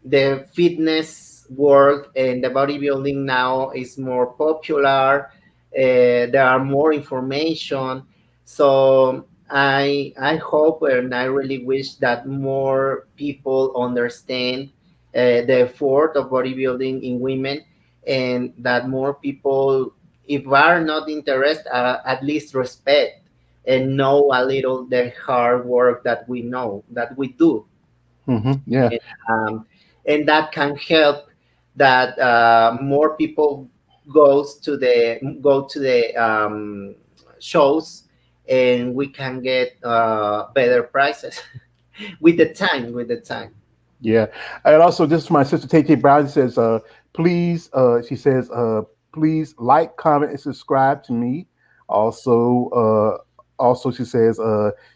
the fitness world and the bodybuilding now is more popular. There are more information, so I hope and I really wish that more people understand the effort of bodybuilding in women, and that more people, if are not interested, at least respect and know a little the hard work that we know that we do. Yeah. And, and that can help that more people go to the shows, and we can get better prices with the time. Yeah, and also this is my sister Tay Brown says, please, she says, please like, comment, and subscribe to me. Also, also she says,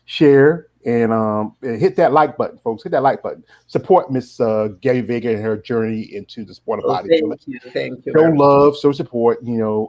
share and hit that like button, folks. Hit that like button. Support Miss Gabi Vega and her journey into the sport of Oh, bodybuilding. thank you Show very much. love, show support.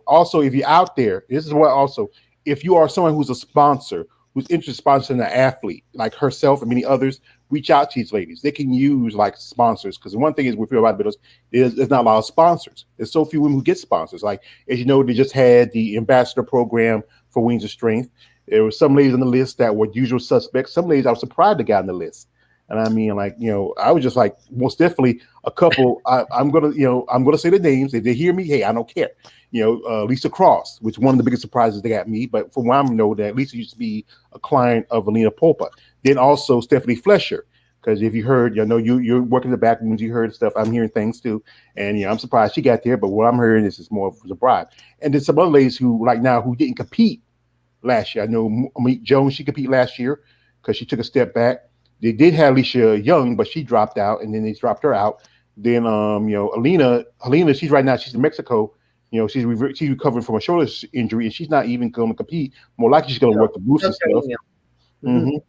Also, if you're out there, this is what also, if you are someone who's a sponsor, who's interested in sponsoring an athlete like herself and many others, reach out to these ladies. They can use like sponsors, because one thing is with female bodybuilders is there's not a lot of sponsors. There's so few women who get sponsors. Like, as you know, they just had the ambassador program for Wings of Strength. There were some ladies on the list that were usual suspects. Some ladies I was surprised they got on the list. And I mean, like, I was just like, most definitely a couple. I'm gonna say the names. If they hear me, hey, I don't care. Lisa Cross, which one of the biggest surprises they got me. But from what I know, that Lisa used to be a client of Alina Popa. Then also Stephanie Flesher, because if you heard, you're working the back rooms, you heard stuff. I'm hearing things too, and I'm surprised she got there. But what I'm hearing is more of a surprise. And then some other ladies who like now who didn't compete last year. I know Monique Jones, she competed last year because she took a step back. They did have Alicia Young, but she dropped out, and then they dropped her out. Then, Helena, she's in Mexico. She's recovering from a shoulder injury, and she's not even going to compete. More likely, she's going to work the boost and stuff. Mhm.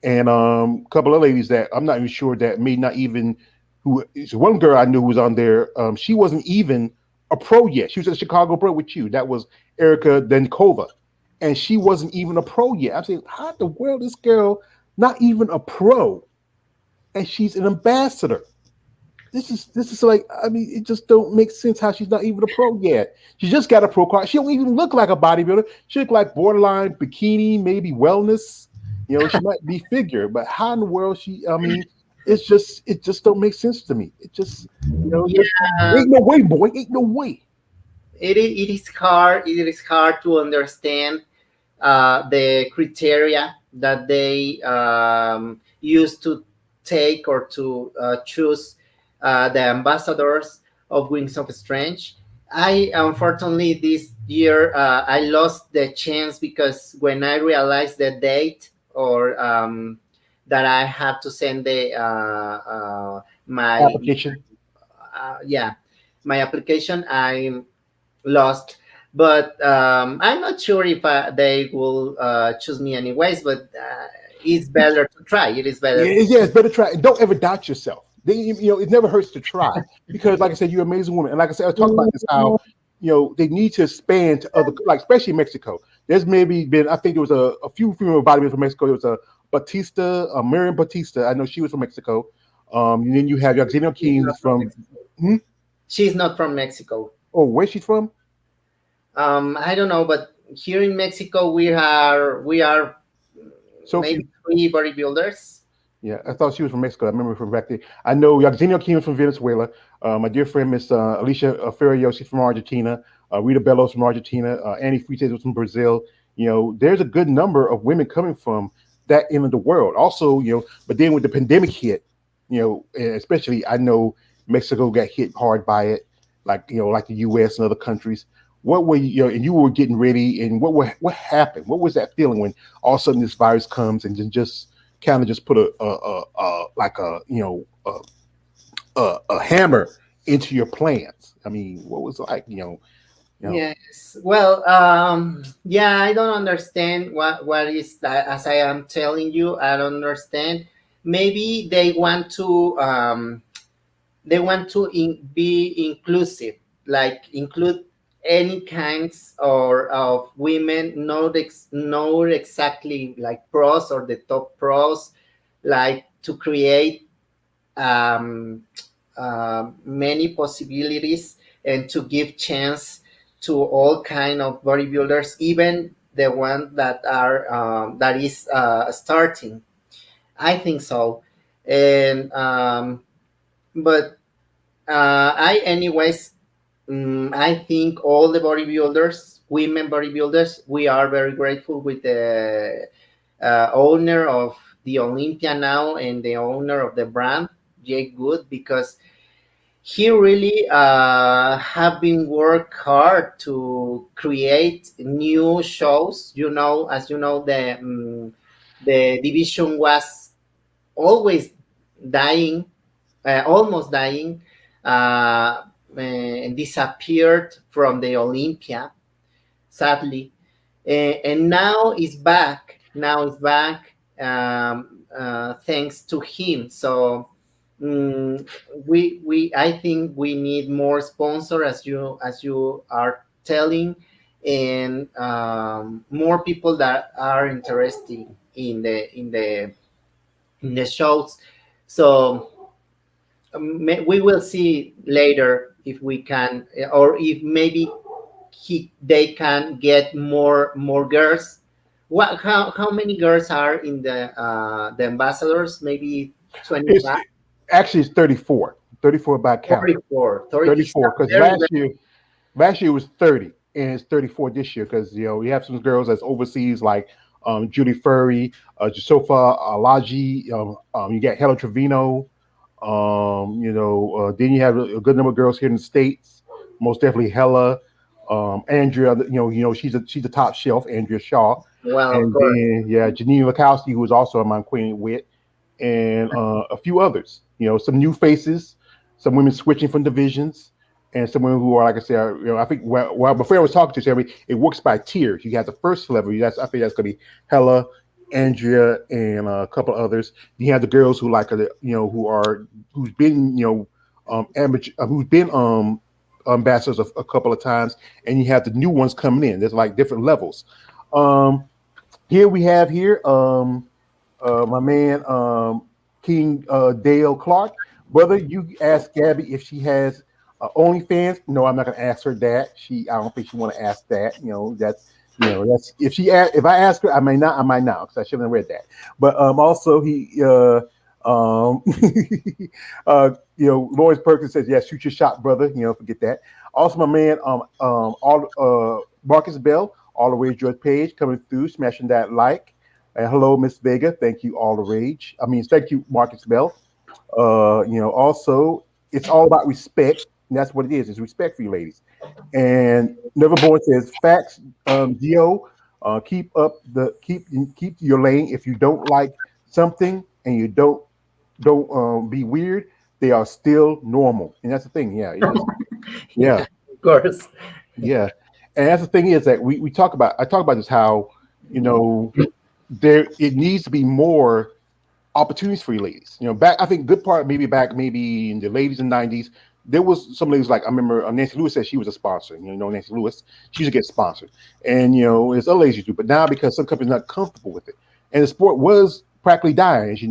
And a couple of ladies that I'm not even sure that may not even. One girl I knew who was on there. She wasn't even a pro yet. She was at Chicago Pro with you. That was Erica Denkova, and she wasn't even a pro yet. I'm saying, how in the world this girl not even a pro, and she's an ambassador? This is like, I mean, it just don't make sense how she's not even a pro yet. She just got a pro card. She don't even look like a bodybuilder. She look like borderline bikini, maybe wellness. She might be figure, but how in the world she? I mean, it just don't make sense to me. It just, Yeah, ain't no way, boy, ain't no way. it is hard to understand the criteria that they use to take or to choose the ambassadors of Wings of Strange. I unfortunately this year I lost the chance, because when I realized the date, or that I have to send the my Application. yeah, my application, I lost. But I'm not sure if they will choose me anyways. But it's better to try. It is better. Yeah, it's better try. And don't ever doubt yourself. It never hurts to try, because, like I said, you're an amazing woman. And like I said, I talk about this how they need to expand to other, like especially Mexico. There's maybe been, I think there was a few female bodybuilders from Mexico. There was a Batista, Miriam Batista. I know she was from Mexico. And then you have Yaxenia She's King not from from. Mexico. Hmm? She's not from Mexico. Oh, where's she from? I don't know, but here in Mexico we are Sophie. maybe three bodybuilders. Yeah, I thought she was from Mexico. I remember from back there. I know Yaxenia King was from Venezuela. My dear friend, Miss Alicia Ferreiro, she's from Argentina. Rita Bellows from Argentina. Annie Frites was from Brazil. There's a good number of women coming from that end of the world. Also, but then when the pandemic hit, and especially I know Mexico got hit hard by it. like like the U.S. and other countries. What were and you were getting ready, and what happened? What was that feeling when all of a sudden this virus comes and then just kind of just put a like a hammer into your plans? I mean, what was it like? You know. Yes. Well, yeah, I don't understand what is that. As I am telling you, I don't understand. Maybe they want to be inclusive, like include any kinds or of women, not exactly like pros or the top pros, like to create um, many possibilities and to give chance to all kind of bodybuilders, even the one that are that is starting. I think so, and but I anyways, I think all the bodybuilders, women bodybuilders, we are very grateful with the owner of the Olympia now and the owner of the brand, Jake Good, because he really have been work hard to create new shows. You know, as you know, the division was always dying, almost dying, and disappeared from the Olympia, sadly. And now is back. Now is back, thanks to him. So mm, I think we need more sponsor, as you are telling, and more people that are interested in the shows. So we will see later if we can, or if maybe they can get more girls. What how many girls are in the ambassadors? Maybe It's 25, actually it's 34, 34 by count, 34, 30. 34. Because Very, very last year was 30, and it's 34 this year. Because we have some girls that's overseas, like Judy Furry, Josefa Alaji. You got Helen Trevino. Then you have a good number of girls here in the states. Most definitely Hella, Andrea. She's a top shelf. Andrea Shaw, well, of and course. then Janine Lukowski, who is also on my Queen Wit, and a few others. Some new faces, some women switching from divisions, and some women who are, like I said, I think well before I was talking to you, Sammy, it works by tiers. You have the first level. I think that's gonna be Hella, Andrea, and a couple others. You have the girls who like who's been amateur, who's been ambassadors a couple of times, and you have the new ones coming in. There's like different levels. Um, Here we have my man King Dale Clark. Brother, you asked Gabby if she has OnlyFans. No, I'm not going to ask her that. I don't think she want to ask that. That's if I ask her, I might not, because I shouldn't have read that. But also um, Lawrence Perkins says, "Yeah, shoot your shot, brother." Forget that. Also, my man, Marcus Bell, all the way George Page, coming through, smashing that like. And hello, Miss Vega. Thank you, all the rage. Thank you, Marcus Bell. Also, it's all about respect. And that's what it is. It's respect for you ladies. And Neverborn says, facts, Gio, keep your lane. If you don't like something and you don't be weird, they are still normal. And that's the thing. Yeah. Yeah. Yeah, of course. Yeah. And that's the thing is that I talk about this, how, it needs to be more opportunities for you ladies. Back, I think good part maybe in the ladies and 90s, there was some ladies, like I remember Nancy Lewis said she was a sponsor. Nancy Lewis, she used to get sponsored, and there's other ladies who do. But now, because some companies are not comfortable with it, and the sport was practically dying, as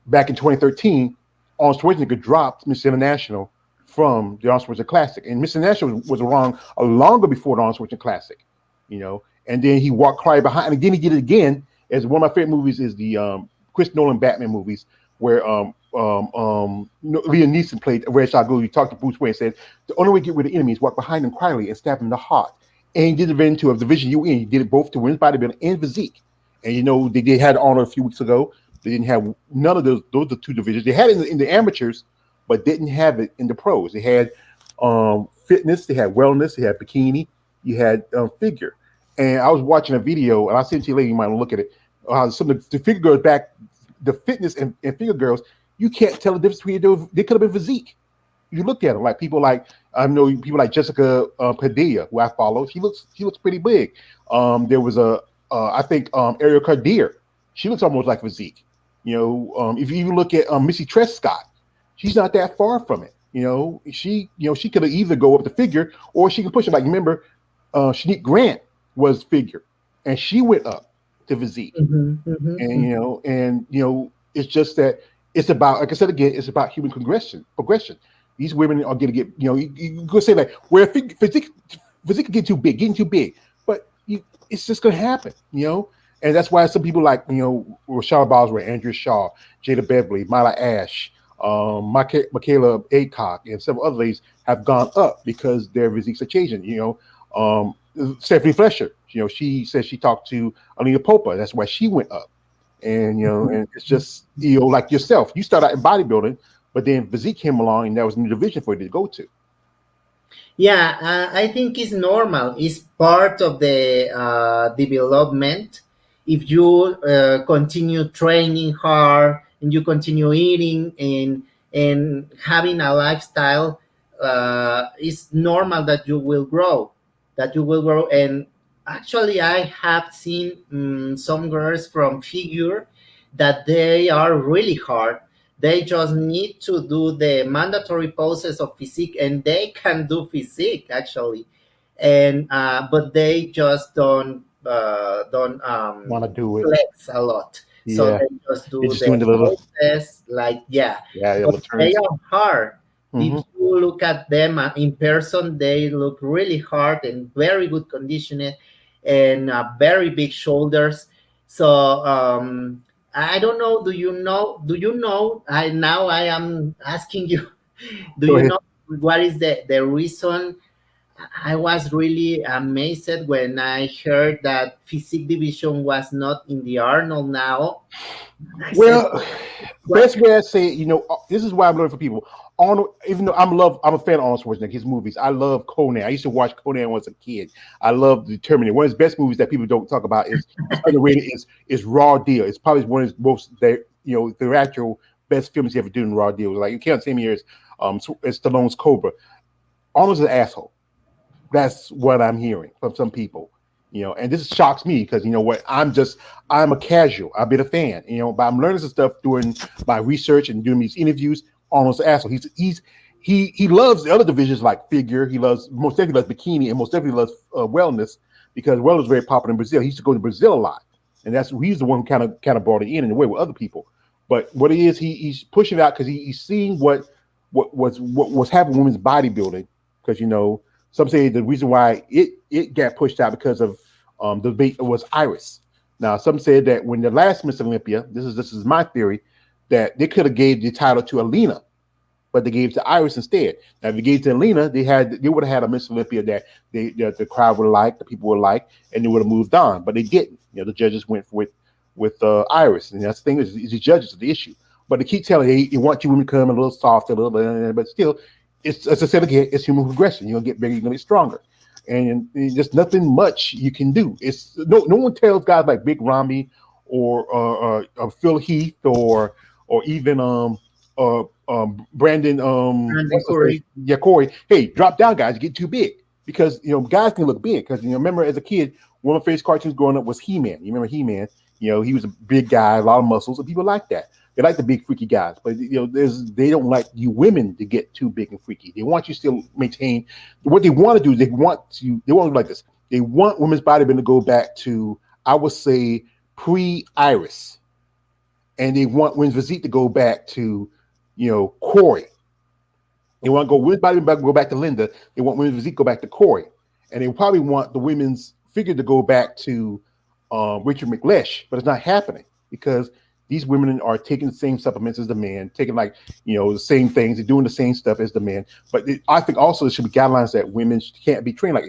back in 2013, Arnold Schwarzenegger dropped Mr. International from the Arnold Schwarzenegger Classic, and Mr. International was around longer before the Arnold Schwarzenegger Classic, and then he walked quietly behind, and again he did it again. As one of my favorite movies is the Chris Nolan Batman movies, where Liam Neeson played Red Shot. He talked to Bruce Wayne and said, the only way to get rid of enemies is walk behind them quietly and stab them in the heart. And he did it into a division you in. He did it both to women's bodybuilding and physique. And they had Honor a few weeks ago. They didn't have none of those are two divisions. They had it in the amateurs, but didn't have it in the pros. They had fitness, they had wellness, they had bikini, you had figure. And I was watching a video, and I sent you later. You might want to look at it. Some of the figure girls back, the fitness and figure girls, you can't tell the difference between them. They could have been physique. You look at them like people like I know people like Jessica Padilla, who I follow. She looks pretty big. There was I think Ariel Cardier. She looks almost like physique. If you even look at Missy Trescott, she's not that far from it. She could have either go up the figure or she can push it. Like remember, Shanique Grant was figure, and she went up to physique. And it's just that it's about, like I said again, it's about human progression. These women are going to get, you could say like where physique can get too big, getting too big, but it's just going to happen, and that's why some people like, Rashad Bosworth, Andrea Shaw, Jada Beverly, Mila Ash, Michaela Aycock, and several other ladies have gone up because their physiques are changing. Stephanie Fletcher, she said she talked to Alina Popa. That's why she went up. And, and it's just, like yourself, you start out in bodybuilding, but then physique came along and that was a new division for you to go to. Yeah, I think it's normal. It's part of the development. If you continue training hard and you continue eating and having a lifestyle, it's normal that you will grow. And actually, I have seen some girls from figure that they are really hard. They just need to do the mandatory poses of physique, and they can do physique actually, and but they just don't Want to do it? flex a lot. So Yeah, they just do it's just the doing the little, poses, like yeah. yeah, But they are hard. Mm-hmm. If you look at them in person, they look really hard and very good conditioning and very big shoulders. So I don't know. Do you know? I am asking you. Do Go you ahead. know what is the reason? I was really amazed when I heard that Physique Division was not in the Arnold now. I said, Well, what? best way I say it, this is why I'm learning for people. Arnold, even though I'm a fan of Arnold Schwarzenegger, his movies. I love Conan. I used to watch Conan when I was a kid. I love The Terminator. One of his best movies that people don't talk about is underrated is Raw Deal. It's probably one of his most the actual best films he ever did in Raw Deal. Like you can't say me as Stallone's Cobra. Arnold's an asshole. That's what I'm hearing from some people. And this shocks me because I'm a casual. I've been a fan, but I'm learning some stuff doing my research and doing these interviews. Arnold's an asshole. He loves the other divisions like figure. He most definitely loves bikini and most definitely loves wellness because wellness is very popular in Brazil. He used to go to Brazil a lot, and he's the one who kind of brought it in a way with other people. But what it is, he's pushing it out because he's seeing what's happening with women's bodybuilding because some say the reason why it got pushed out because of the debate was Iris. Now, some said that when the last Miss Olympia, this is my theory, that they could have gave the title to Alina, but they gave it to Iris instead. Now, if they gave it to Alina, they would have had a Miss Olympia that the crowd would like, the people would like, and they would have moved on. But they didn't. The judges went with Iris, and that's the thing is the judges are the issue. But they keep telling you, they want you women to come a little softer, but still, it's as I said again, it's human progression. You're gonna get bigger, you're gonna get stronger, and there's nothing much you can do. It's no one tells guys like Big Ramy or Phil Heath or even Brandon Corey. Corey, hey, drop down, guys, get too big because guys can look big because remember as a kid, one of my favorite cartoons growing up was He-Man. You remember He-Man? He was a big guy, a lot of muscles, and people like that. They like the big freaky guys, but they don't like you women to get too big and freaky. They want you still maintain what they want to do. They want to like this. They want women's bodybuilding to go back to, I would say, pre-Iris, and they want women's physique to go back to, Corey. They want to go women's bodybuilding go back to Linda. They want women's physique go back to Corey, and they probably want the women's figure to go back to Richard McLeish, but it's not happening because these women are taking the same supplements as the man, taking the same things, they're doing the same stuff as the man. But I think also there should be guidelines that women can't be trained like,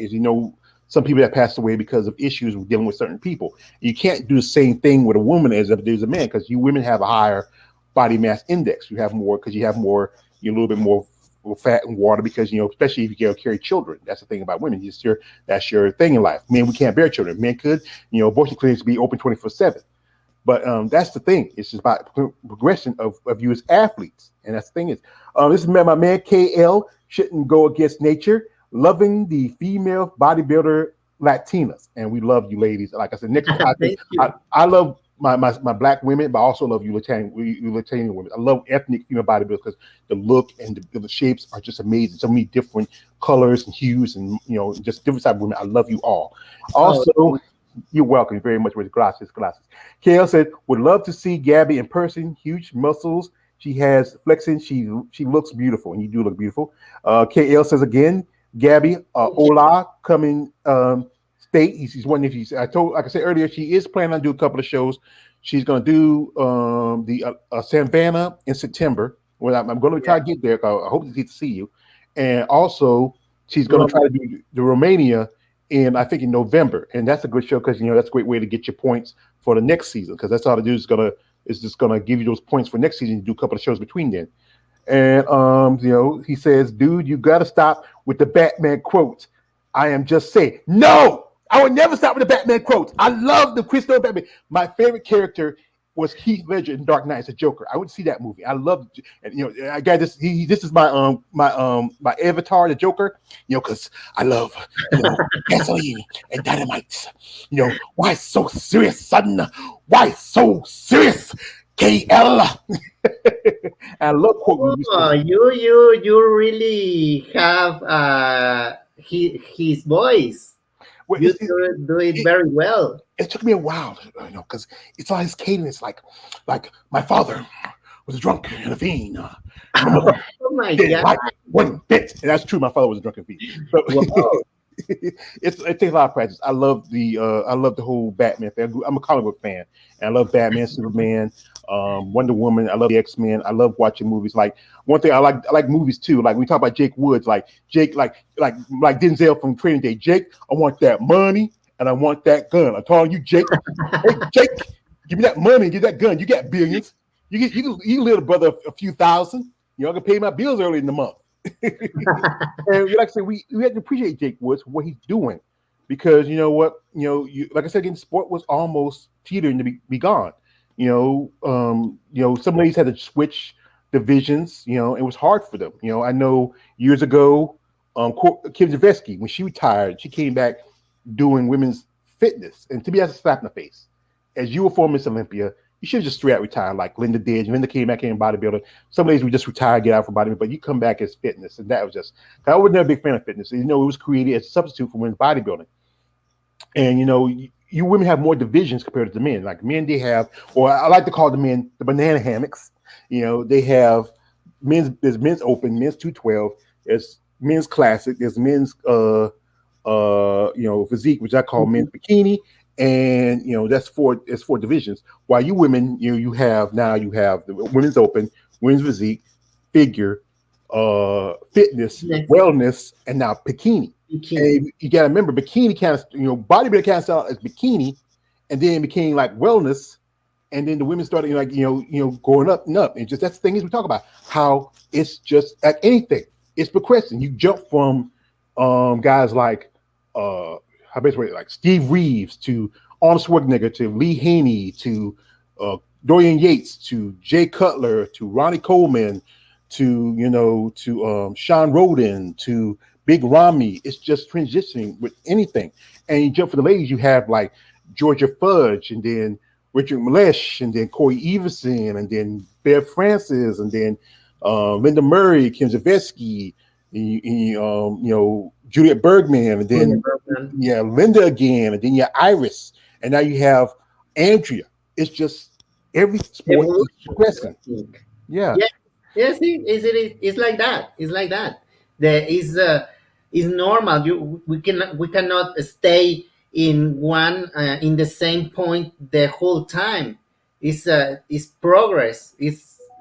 some people that passed away because of issues with dealing with certain people. You can't do the same thing with a woman as if there's a man because you women have a higher body mass index. You have more because you have more, you're a little bit more fat and water because especially if you carry children. That's the thing about women. That's your thing in life. Men, we can't bear children. Men could. Abortion clinics be open 24/7. But that's the thing. It's just about progression of you as athletes. And that's the thing is, this is my man KL, shouldn't go against nature, loving the female bodybuilder Latinas. And we love you ladies. Like I said, next I love my black women, but I also love you Latino women. I love ethnic female bodybuilders because the look and the shapes are just amazing. So many different colors and hues and, just different type of women. I love you all. Also, you're welcome very much with glasses. KL said, would love to see Gabi in person. Huge muscles. She has flexing. She looks beautiful, and you do look beautiful. KL says again, Gabi, Ola coming state. He's wondering if like I said earlier, she is planning on doing a couple of shows. She's going to do the Savannah in September. Well, I'm going to try to get there. I hope to get to see you. And also, she's going to try to do the Romania I think in November, and that's a good show because that's a great way to get your points for the next season because that's all to do is just gonna give you those points for next season. You do a couple of shows between then, and he says, "Dude, you gotta stop with the Batman quotes." I am just saying, no, I would never stop with the Batman quotes. I love the Christopher Batman. My favorite character was Heath Ledger in Dark Knight as a Joker. I would see that movie. I love, and I got this. This is my my avatar, the Joker. Because I love gasoline and dynamite. Why so serious, son? Why so serious? KL. I love quote movies. You really have his voice. Well, you do it very well. It took me a while, because it's all his cadence. Like my father was a drunk and a fiend. Oh my God! One bit, and that's true. My father was a drunk and fiend. So, it takes a lot of practice. I love the whole Batman thing. I'm a comic book fan, and I love Batman, Superman, Wonder Woman. I love the X-Men. I love watching movies. Like one thing I like movies too. Like we talk about Jake Woods, like Jake, like Denzel from Training Day. Jake, I want that money and I want that gun. I'm telling you, Jake. Hey, Jake, give me that money, give that gun. You got billions. You little brother a few thousand. I can pay my bills early in the month. And like I said, we have to appreciate Jake Woods for what he's doing because you know what, like I said again, sport was almost teetering to be gone. Some ladies had to switch divisions. It was hard for them. I know years ago, Kim Zavetsky, when she retired, she came back doing women's fitness, and to me, that's a slap in the face. As you were former Miss Olympia, you should have just straight out retired like Linda did. Linda came back in bodybuilding. Some ladies would just retire, get out from bodybuilding, but you come back as fitness, and that was just. I was never a big fan of fitness. It was created as a substitute for women's bodybuilding, and you women have more divisions compared to the men. Like men, they have, or I like to call the men the banana hammocks. They have there's men's open, men's 212, there's men's classic, there's men's physique, which I call men's bikini, and that's four divisions. While you women, you have the women's open, women's physique, figure, fitness, wellness, and now bikini. And you got to remember, bikini kind of, bodybuilding kind of started as bikini, and then it became like wellness, and then the women started going up and up. And just that's the thing is we talk about how it's just like anything, it's progressing. You jump from guys like like Steve Reeves to Arnold Schwarzenegger to Lee Haney to Dorian Yates to Jay Cutler to Ronnie Coleman to Sean Roden to Big Ramy. It's just transitioning with anything. And you jump for the ladies, you have like Georgia Fudge, and then Richard Malesh, and then Corey Everson, and then Bev Francis, and then Linda Murray, Kim Zavetsky, Juliet Bergman, and then Linda again, and then Iris, and now you have Andrea. It's just every sport is progressing. Yeah. Yes, it's like that. It's like that. There is normal. We cannot stay in one in the same point the whole time. It's progress.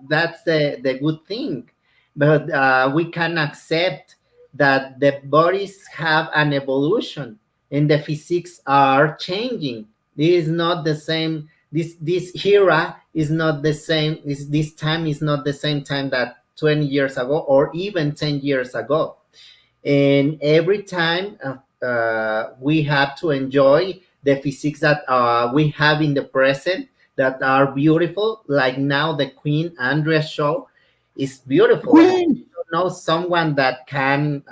That's the good thing. But we can accept that the bodies have an evolution and the physiques are changing. This is not the same. This era is not the same. This time is not the same time that 20 years ago or even 10 years ago. And every time we have to enjoy the physiques that we have in the present that are beautiful. Like now, the Queen Andrea show is beautiful. I Queen. don't know someone that can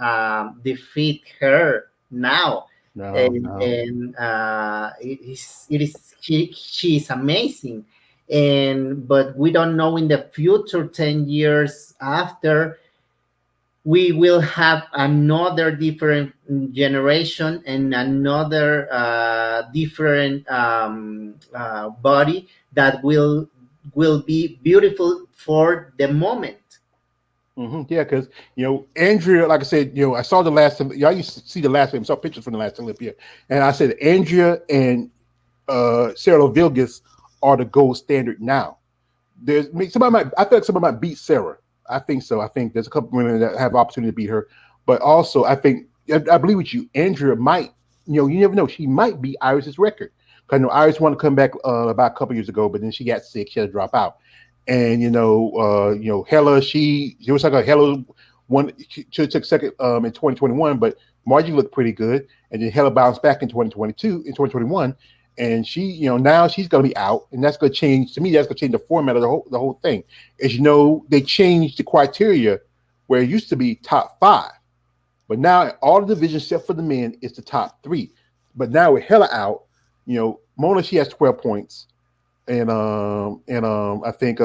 defeat her now. No, And, no. and she is amazing. And but we don't know in the future, 10 years after, we will have another different generation and another different body that will be beautiful for the moment. Yeah, because Andrea, like I said, I saw the last. Y'all used to see the last. I saw pictures from the last Olympia, and I said Andrea and Sarah Vilgas are the gold standard now. I feel like somebody might beat Sarah. I think so. I think there's a couple women that have opportunity to beat her, but also I think I believe with you, Andrea might. You never know. She might beat Iris's record. Because I know Iris wanted to come back about a couple years ago, but then she got sick. She had to drop out. And Hella, she was like a Hella one. She took second in 2021, but Margie looked pretty good. And then Hella bounced back in 2022, in 2021, and she, now she's going to be out, and that's going to change. To me, that's going to change the format of the whole thing. As you know, they changed the criteria where it used to be top 5, but now all the divisions except for the men is the top 3. But now with Hella out, Mona, she has 12 points. And I think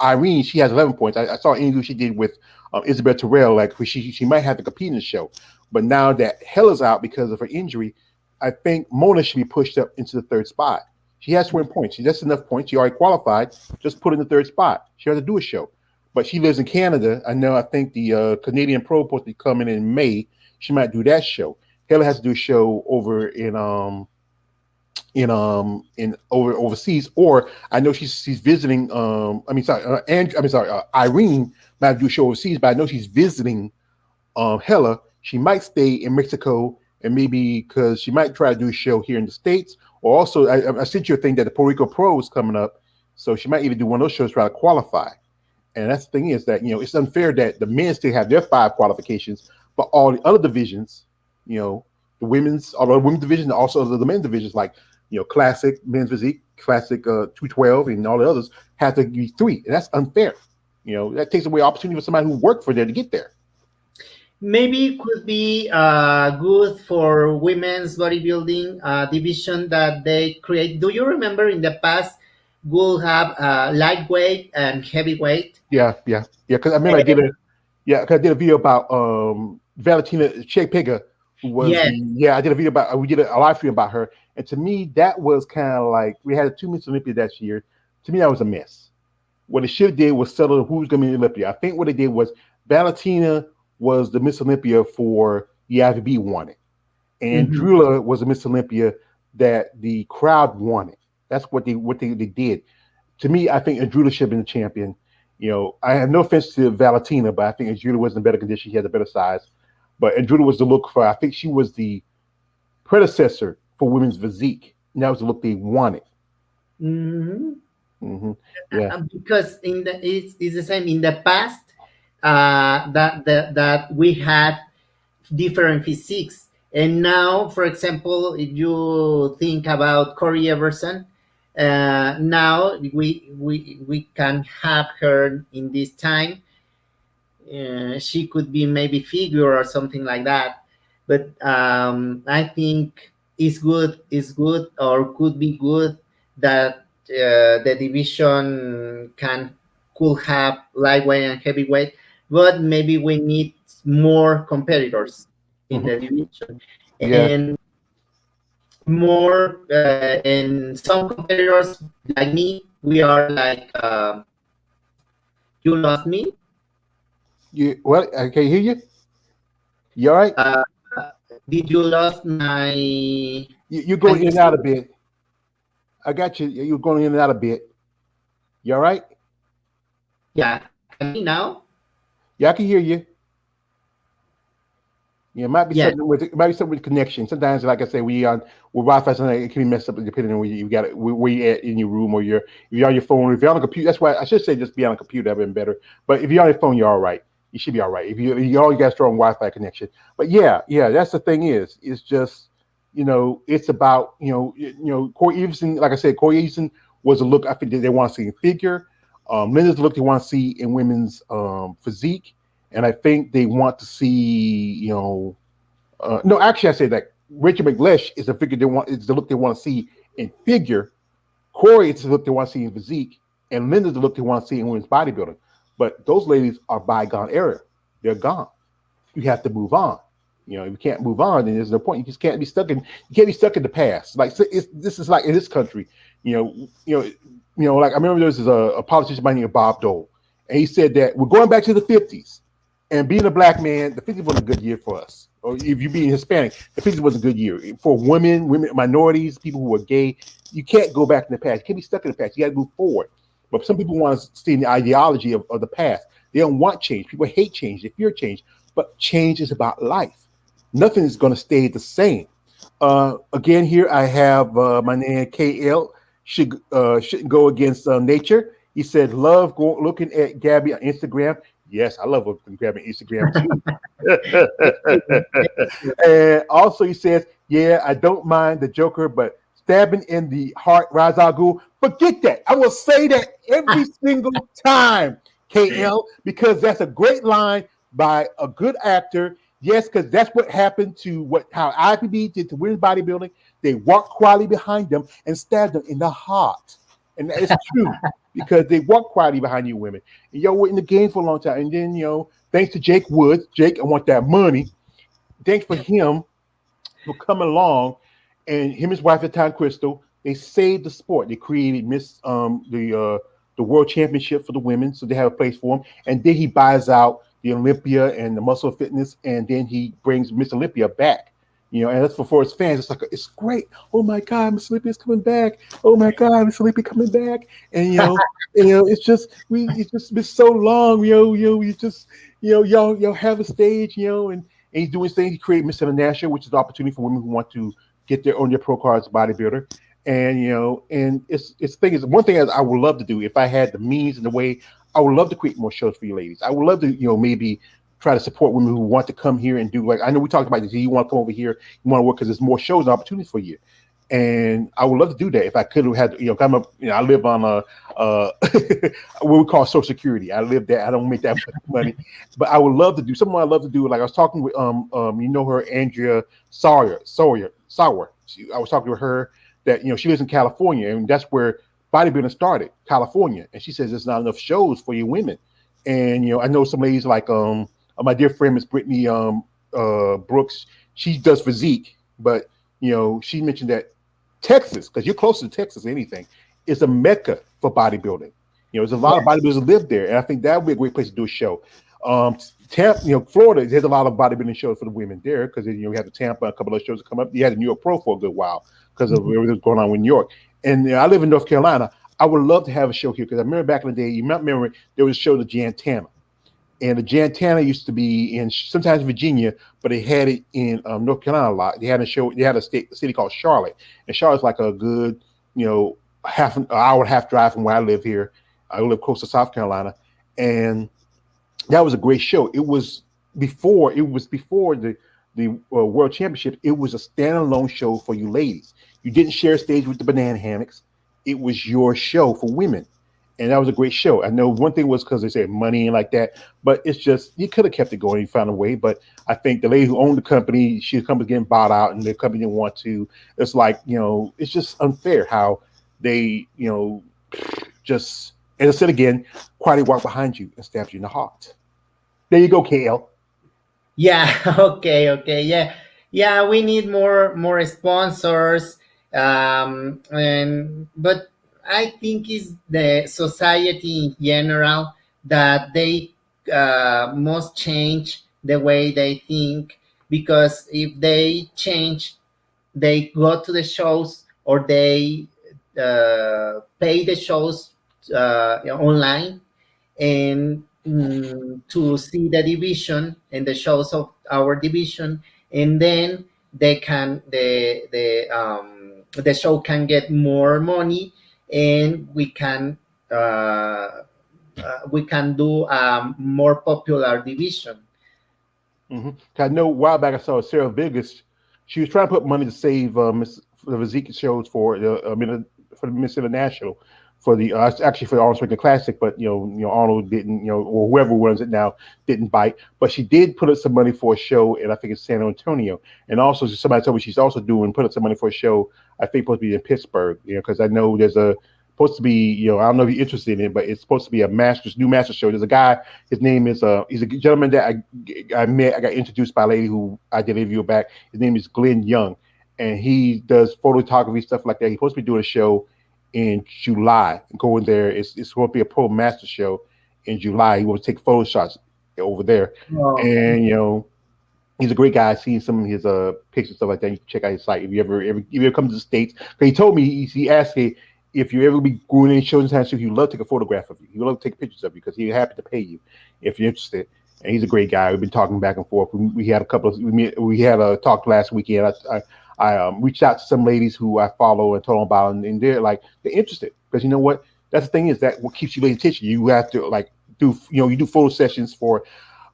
Irene, she has 11 points. I saw an interview she did with Isabel Terrell, like she might have to compete in the show. But now that Hella's out because of her injury, I think Mona should be pushed up into the 3rd spot. She has 20 points. That's enough points. She already qualified. Just put in the 3rd spot. She has to do a show. But she lives in Canada. I think the Canadian Pro supposed to be coming in May. She might do that show. Hella has to do a show over in overseas, or I know she's visiting. Irene might do a show overseas, but I know she's visiting Hella. She might stay in Mexico, and maybe because she might try to do a show here in the States, or also I sent you a thing that the Puerto Rico Pro is coming up, so she might even do one of those shows to try to qualify. And that's the thing is that it's unfair that the men still have their 5 qualifications, but all the other divisions, the women's division, also the men's divisions like classic men's physique, classic 212, and all the others have to be 3, and that's unfair. That takes away opportunity for somebody who worked for them to get there. Maybe it could be good for women's bodybuilding division that they create. Do you remember in the past we'll have lightweight and heavyweight? Yeah. Because I remember I did a video about Valentina Shepega, who was Yes. I did a video about. We did a live stream about her, and to me that was kind of like we had 2 Miss Olympia that year. To me, that was a miss. What it should have did was settle who's going to be Olympia. I think what they did was Valentina was the Miss Olympia for the IFBB wanted, and Drula was a Miss Olympia that the crowd wanted. That's what they did. To me, I think Drula should have been the champion. I have no offense to Valentina, but I think Drula was in better condition. She had a better size, but Drula was the look for. I think she was the predecessor for women's physique, and that was the look they wanted. Yeah, Because it's the same in the past. That we had different physiques, and now, for example, if you think about Corey Everson, now we can have her in this time. She could be maybe figure or something like that, but I think it's good or could be good that the division could have lightweight and heavyweight, but maybe we need more competitors in the division, yeah. and more and some competitors like me, we are like you lost me. I can't hear you. You all right? Did you lost my? You're going in and out a bit. I got you. You're going in and out a bit. You all right? Yeah, can you now? Yeah, I can hear you. Yeah, it might be Yeah, something with connection. Sometimes, like I say, we on with Wi-Fi, sometimes it can be messed up depending on where you got it, where you at in your room, or if you're on your phone, if you're on a computer. That's why I should say just be on a computer. That'd been better. But if you're on your phone, you're all right. You should be all right. If you always got a strong Wi-Fi connection. But yeah, that's the thing is, it's just it's about Corey Everson. Like I said, Corey Everson was a look I think that they want to see in figure. Linda's the look they want to see in women's physique, and I think they want to see no, actually, I say that Rachel McLeish is the figure they want. Is the look they want to see in figure. Corey is the look they want to see in physique, and Linda's the look they want to see in women's bodybuilding. But those ladies are bygone era. They're gone. You have to move on. If you can't move on, then there's no point. You just can't be stuck in. You can't be stuck in the past. Like this is like in this country. Like I remember there was a politician by the name of Bob Dole, and he said that we're going back to the '50s. And being a black man, the '50s was a good year for us. Or if you're being Hispanic, the '50s was a good year for women, minorities, people who are gay. You can't go back in the past. You can't be stuck in the past. You got to move forward. But some people want to stay in the ideology of the past. They don't want change. People hate change. They fear change. But change is about life. Nothing is going to stay the same. Again, here I have my name KL shouldn't go against nature. He said, love looking at Gabi on Instagram. Yes, I love looking at Instagram too. And also he says, yeah, I don't mind the Joker, but stabbing in the heart, Ra's al Ghul. Forget that. I will say that every single time, KL, because that's a great line by a good actor. Yes, because that's what happened to how IFBB did to women's bodybuilding. They walked quietly behind them and stabbed them in the heart. And that is true because they walk quietly behind you women. And y'all were in the game for a long time. And then, thanks to Jake Woods, Jake, I want that money. Thanks for him for coming along. And him and his wife at the time, Crystal, they saved the sport. They created the World Championship for the women, so they have a place for them. And then he buys out the Olympia and the Muscle Fitness, and then he brings Miss Olympia back. And that's for his fans. It's like it's great. Oh my God, Miss Olympia's coming back. Oh my God, Miss Olympia coming back. And it's just been so long. Y'all have a stage. And he's doing things. He created Miss International, which is an opportunity for women who want to get their pro cards bodybuilder. And it's thing is one thing I would love to do if I had the means and the way. I would love to create more shows for you ladies. I would love to maybe try to support women who want to come here and do, like I know we talked about this. You want to come over here, you want to work because there's more shows and opportunities for you. And I would love to do that if I could have had, come up. I live on what we call Social Security. I live there. I don't make that much money, but I would love to do something. I love to do. Like I was talking with her Andrea Sawyer. I was talking to her that she lives in California, and that's where bodybuilding started, California. And she says there's not enough shows for you women. And I know some ladies like my dear friend Miss Brittany Brooks. She does physique, but she mentioned that Texas, because you're closer to Texas than anything, is a mecca for bodybuilding. There's a lot of bodybuilders that live there, and I think that would be a great place to do a show. Florida, there's a lot of bodybuilding shows for the women there because you have the Tampa, a couple of shows that come up. You had the New York Pro for a good while because of everything that's going on with New York. And I live in North Carolina. I would love to have a show here because I remember back in the day, you might remember there was a show, the Jantana. And the Jantana used to be in sometimes Virginia, but they had it in North Carolina a lot. They had a show. They had a city called Charlotte, and Charlotte's like a good, half an hour and a half drive from where I live here. I live close to South Carolina, and that was a great show. It was before the World Championship. It was a standalone show for you ladies. You didn't share stage with the banana hammocks. It was your show for women. And that was a great show. I know one thing was because they said money and like that, but it's just you could have kept it going. You found a way, but I think the lady who owned the company, the company getting bought out, and the company didn't want to. It's like it's just unfair how they just as I said again, quietly walk behind you and stab you in the heart. There you go, KL. Yeah. Okay. Yeah. We need more sponsors. But I think it's the society in general that they must change the way they think, because if they change, they go to the shows or they pay the shows online, and to see the division and the shows of our division, and then they can the show can get more money, and we can do a more popular division. Mm-hmm. I know a while back I saw Sarah Vegas. She was trying to put money to save for the Physique shows for for the Miss International for the actually for the Arnold Schwarzenegger Classic, but Arnold didn't, or whoever runs it now didn't bite. But she did put up some money for a show, and I think it's San Antonio. And also somebody told me she's also doing put up some money for a show. I think supposed to be in Pittsburgh, because I know there's a supposed to be, I don't know if you're interested in it, but it's supposed to be a new master show. There's a guy, his name is he's a gentleman that I met. I got introduced by a lady who I did a review back. His name is Glenn Young, and he does photography stuff like that. He's supposed to be doing a show in July. Going there, it's supposed to be a pro master show in July. He wants to take photo shots over there, Oh, and he's a great guy. I've seen some of his pictures, stuff like that. You can check out his site if you ever come to the States. But he told me, he asked me if you ever be going any shows in town, he'd love to take a photograph of you. He'd love to take pictures of you because he's happy to pay you if you're interested. And he's a great guy. We've been talking back and forth. We had a couple of we had a talk last weekend. I reached out to some ladies who I follow and told them about it, and they're interested because you know what? That's the thing, is that what keeps you ladies' attention. You have to you do photo sessions for.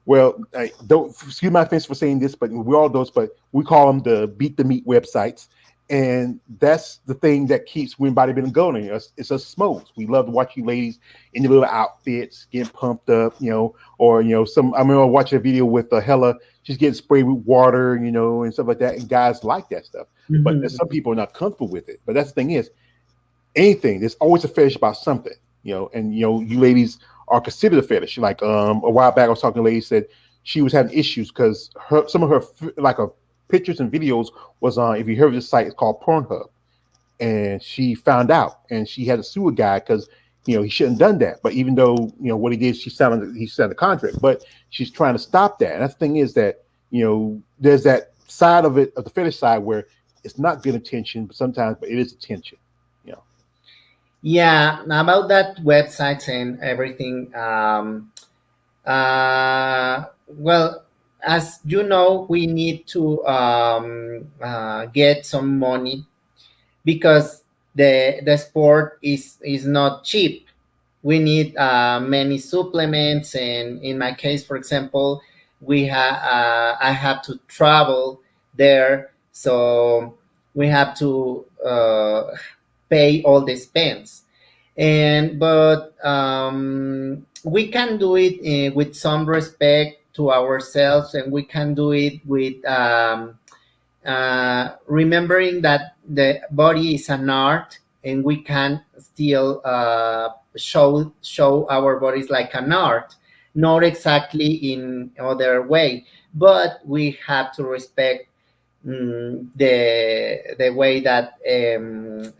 Well, don't excuse my offense for saying this, but we're all those, but we call them the beat the meat websites. And that's the thing that keeps Win Bodybuilding going. It's us smokes. We love to watch you ladies in your little outfits, getting pumped up, or some. I remember watching a video with Hella. She's getting sprayed with water, and stuff like that. And guys like that stuff, but there's mhm. some people are not comfortable with it. But that's the thing is, anything there's always a fetish about something, and you ladies are considered a fetish. Like a while back, I was talking to a lady said she was having issues because some of her pictures and videos was on. If you heard of this site, it's called Pornhub, and she found out, and she had to sue a guy because he shouldn't have done that. But even though what he did, he signed a contract, but she's trying to stop that. And that's the thing is that there's that side of it, of the fetish side, where it's not good attention, but sometimes, but it is attention. You know. Yeah, about that websites and everything. Well, as you know, we need to get some money because the sport is not cheap. We need many supplements, and in my case, for example, I have to travel there, so we have to pay all the expense. And but we can do it with some respect to ourselves, and we can do it with remembering that the body is an art, and we can still show our bodies like an art, not exactly in other way, but we have to respect the way that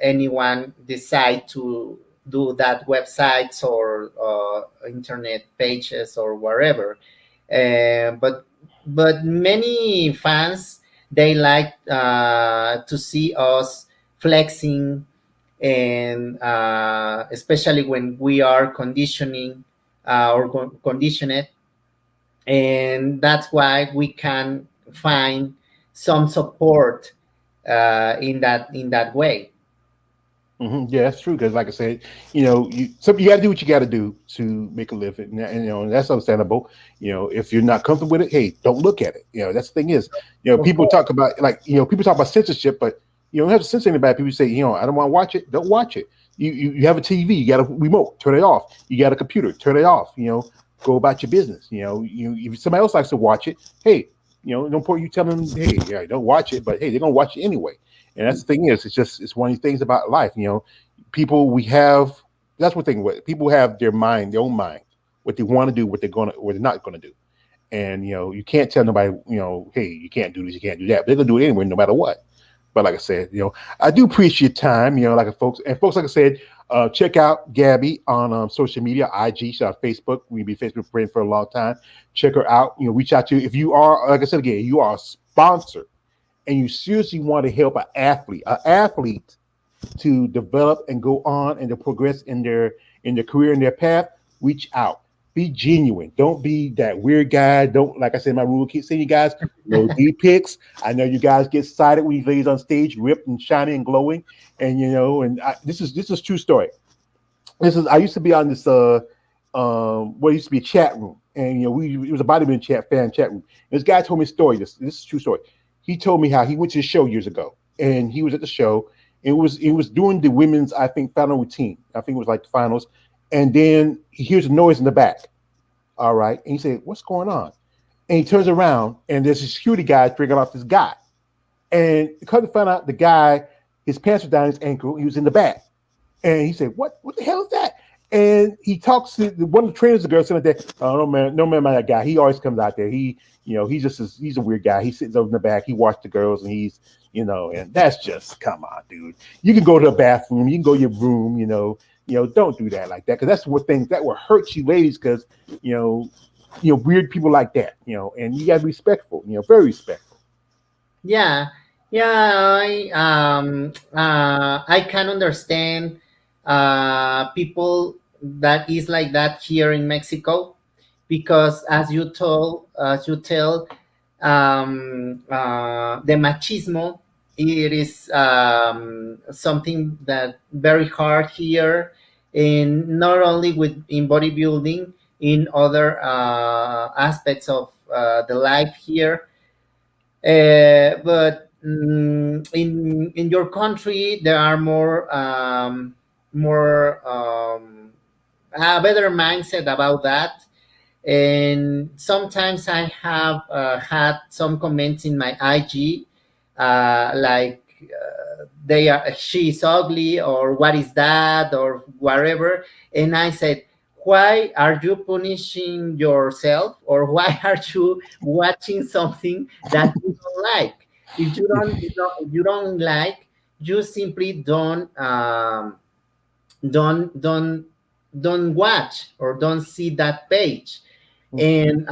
anyone decide to do that websites or internet pages or wherever. But many fans, they like to see us flexing, and especially when we are conditioning or conditioned, and that's why we can find some support in that way. Yeah, that's true. Because, like I said, you got to do what you got to do to make a living, and that's understandable. If you're not comfortable with it, hey, don't look at it. That's the thing is, Of people course. talk about people talk about censorship, but you don't have to censor anybody. People say, I don't want to watch it. Don't watch it. You have a TV, you got a remote, turn it off. You got a computer, turn it off. Go about your business. If somebody else likes to watch it, hey, no point you telling them, hey, yeah, don't watch it, but hey, they're gonna watch it anyway. And that's the thing is, it's one of these things about life. People we have. That's one thing. What people have their own mind, what they want to do, what they're not gonna do. And you can't tell nobody, hey, you can't do this, you can't do that. But they're gonna do it anyway, no matter what. But like I said, I do appreciate your time. Like folks, like I said, check out Gabi on social media, IG, she's on Facebook. We've been Facebook friends for a long time. Check her out. Reach out to if you are, like I said again, you are a sponsor and you seriously want to help an athlete to develop and go on and to progress in their career and their path. Reach out. Be genuine. Don't be that weird guy. Don't, like I said, my rule, keep saying, you guys, no D-pics. I know you guys get excited when you ladies on stage, ripped and shiny and glowing. And this is true story. This is I used to be on this what used to be a chat room, and it was a bodybuilding chat room. And this guy told me a story. This is a true story. He told me how he went to a show years ago, and he was at the show. It was doing the women's, I think, final routine. I think it was like the finals, and then he hears a noise in the back. All right, and he said, "What's going on?" And he turns around, and there's a security guy triggering off this guy. And come to find out, the guy, his pants were down his ankle. He was in the back. And he said, "What the hell is that?" And he talks to one of the trainers, the girl sitting there. "Oh, no man, that guy. He always comes out there. He's a weird guy. He sits over in the back. He watches the girls, and and that's just, come on, dude. You can go to the bathroom. You can go to your room. Don't do that like that, because that's what things that will hurt you, ladies. Because weird people like that. And you gotta be respectful. Very respectful." Yeah, yeah. I can understand people that is like that here in Mexico, because as you tell, the machismo, it is something that very hard here, in not only in bodybuilding, in other aspects of the life here. But in your country, there are more a better mindset about that. And sometimes I have had some comments in my IG, like she's ugly, or what is that, or whatever. And I said, why are you punishing yourself, or why are you watching something that you don't like? If you don't like, you simply don't don't watch, or don't see that page. And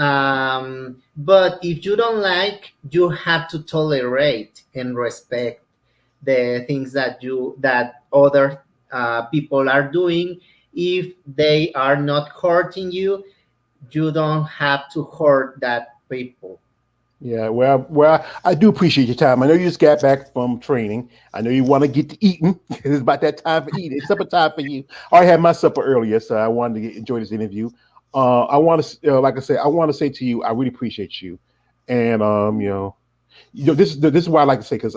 but if you don't like, you have to tolerate and respect the things that other people are doing. If they are not hurting you, you don't have to hurt that people. Yeah, well, I do appreciate your time. I know you just got back from training. I know you want to get to eating. It's about that time for eating. It's supper time for you. I already had my supper earlier, so I wanted to enjoy this interview. I want to, like I said, I want to say to you, I really appreciate you. And this is why I like to say, because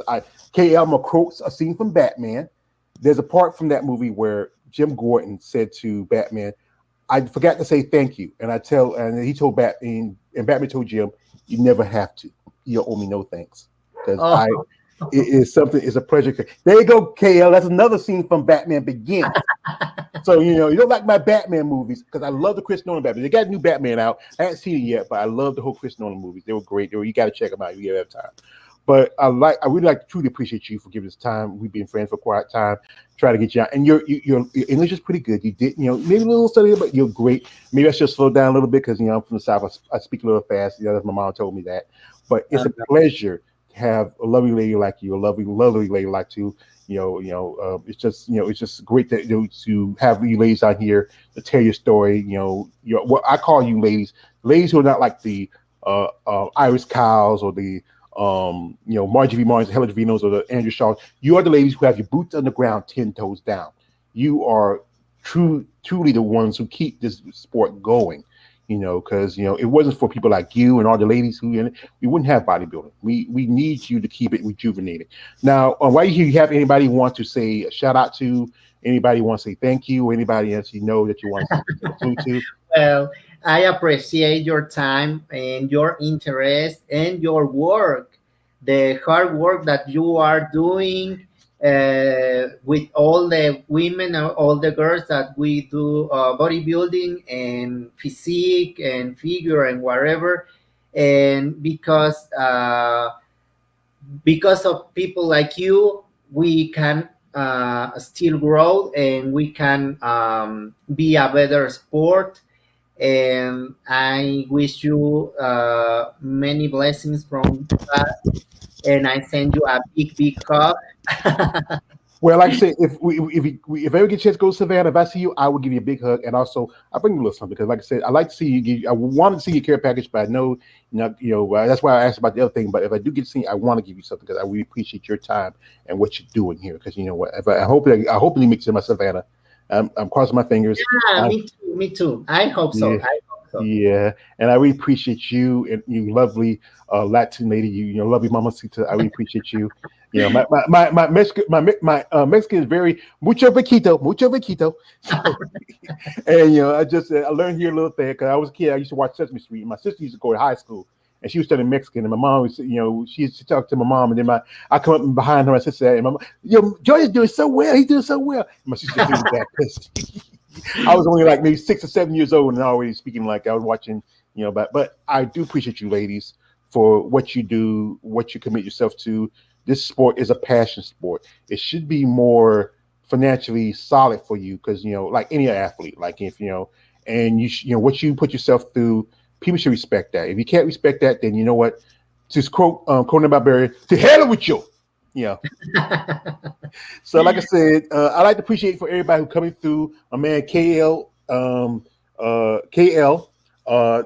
KL, I'm a quote a scene from Batman. There's a part from that movie where Jim Gordon said to Batman, "I forgot to say thank you," and he told Batman, and Batman told Jim, "You never have to. You owe me no thanks, because Oh. it is something. It's a pleasure." There you go, KL. That's another scene from Batman Begins. So you don't like my Batman movies, because I love the Chris Nolan Batman. They got a new Batman out. I haven't seen it yet, but I love the whole Chris Nolan movies. They were great. You got to check them out. You have time. But I really like to truly appreciate you for giving us time. We've been friends for quite a time. Try to get you out, and your English is pretty good. You did, maybe a little study, but you're great. Maybe I should slow down a little bit, because I'm from the South. I speak a little fast. As my mom told me that. But it's a pleasure to have a lovely lady like you, a lovely lady like you. It's just great to have you ladies out here to tell your story. What I call you ladies who are not like the Irish cows, or the Margie V. Martins, Helen Vinos, or the Andrew Shaw. You are the ladies who have your boots on the ground, 10 toes down. You are truly the ones who keep this sport going. Because it wasn't for people like you and all the ladies who in it, we wouldn't have bodybuilding. We need you to keep it rejuvenated. Now, while you're here, you have anybody who wants to say a shout out to? Anybody want to say thank you? Or anybody else that you want to say to? Well, I appreciate your time and your interest and your work, the hard work that you are doing with all the women and all the girls that we do bodybuilding and physique and figure and whatever. And because of people like you, we can still grow, and we can be a better sport. And I wish you many blessings from us, and I send you a big hug. Well, like I said, if I ever get a chance to go to Savannah, if I see you, I will give you a big hug, and also I'll bring you a little something because, like I said, I like to see you. I wanted to see your care package, but I know that's why I asked about the other thing. But if I do get to see you, I want to give you something because I really appreciate your time and what you're doing here. Because you know what, if I hopefully make it to my Savannah. I'm crossing my fingers. Yeah, me too. Me too. I hope so. Yeah, I hope so. yeah, and I really appreciate you and you, lovely Latin lady. Lovely Mamacita. I really appreciate you. My Mexican, Mexican is very mucho vaquito, mucho vaquito. So, and I learned here a little thing because I was a kid. I used to watch Sesame Street. My sister used to go to high school, and she was studying Mexican. And my mom was, she used to talk to my mom, and then I come up behind her, my sister, and my mom, Joy is doing so well. He's doing so well. And my sister was that pissed. I was only like maybe 6 or 7 years old and already speaking like I was watching, but I do appreciate you ladies for what you do, what you commit yourself to. This sport is a passion sport. It should be more financially solid for you because, like any athlete, like if, and what you put yourself through, people should respect that. If you can't respect that, then you know what? Just quote Conan Barbarian, to hell with you. So like I said, I like to appreciate for everybody who coming through. My man KL,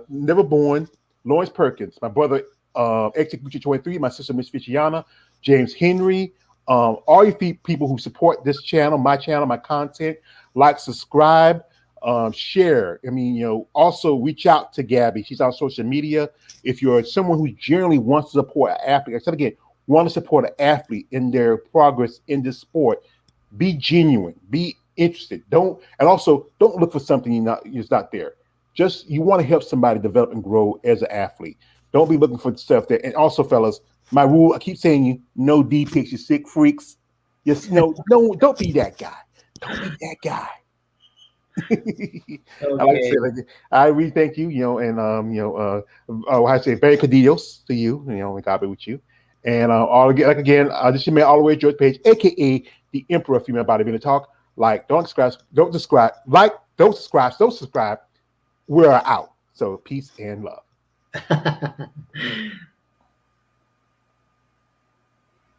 Never Born, Lawrence Perkins, my brother Execution 23, my sister Miss Ficiana, James Henry, all you people who support this channel, my content, like, subscribe, share. I mean, also reach out to Gabi. She's on social media. If you're someone who generally wants to support an athlete, I said again, want to support an athlete in their progress in this sport, be genuine, be interested. Don't look for something it's not there. Just you want to help somebody develop and grow as an athlete. Don't be looking for stuff that. And also, fellas, my rule, I keep saying you, no D pics, you sick freaks. Just no, don't be that guy. Don't be that guy. Okay. Like I said, I really thank you, and I say very cadidos to you, and God be with you. And again, this is your man all the way George Page, aka the Emperor of Female Bodybuilding Talk. Like, don't subscribe. We're out. So peace and love.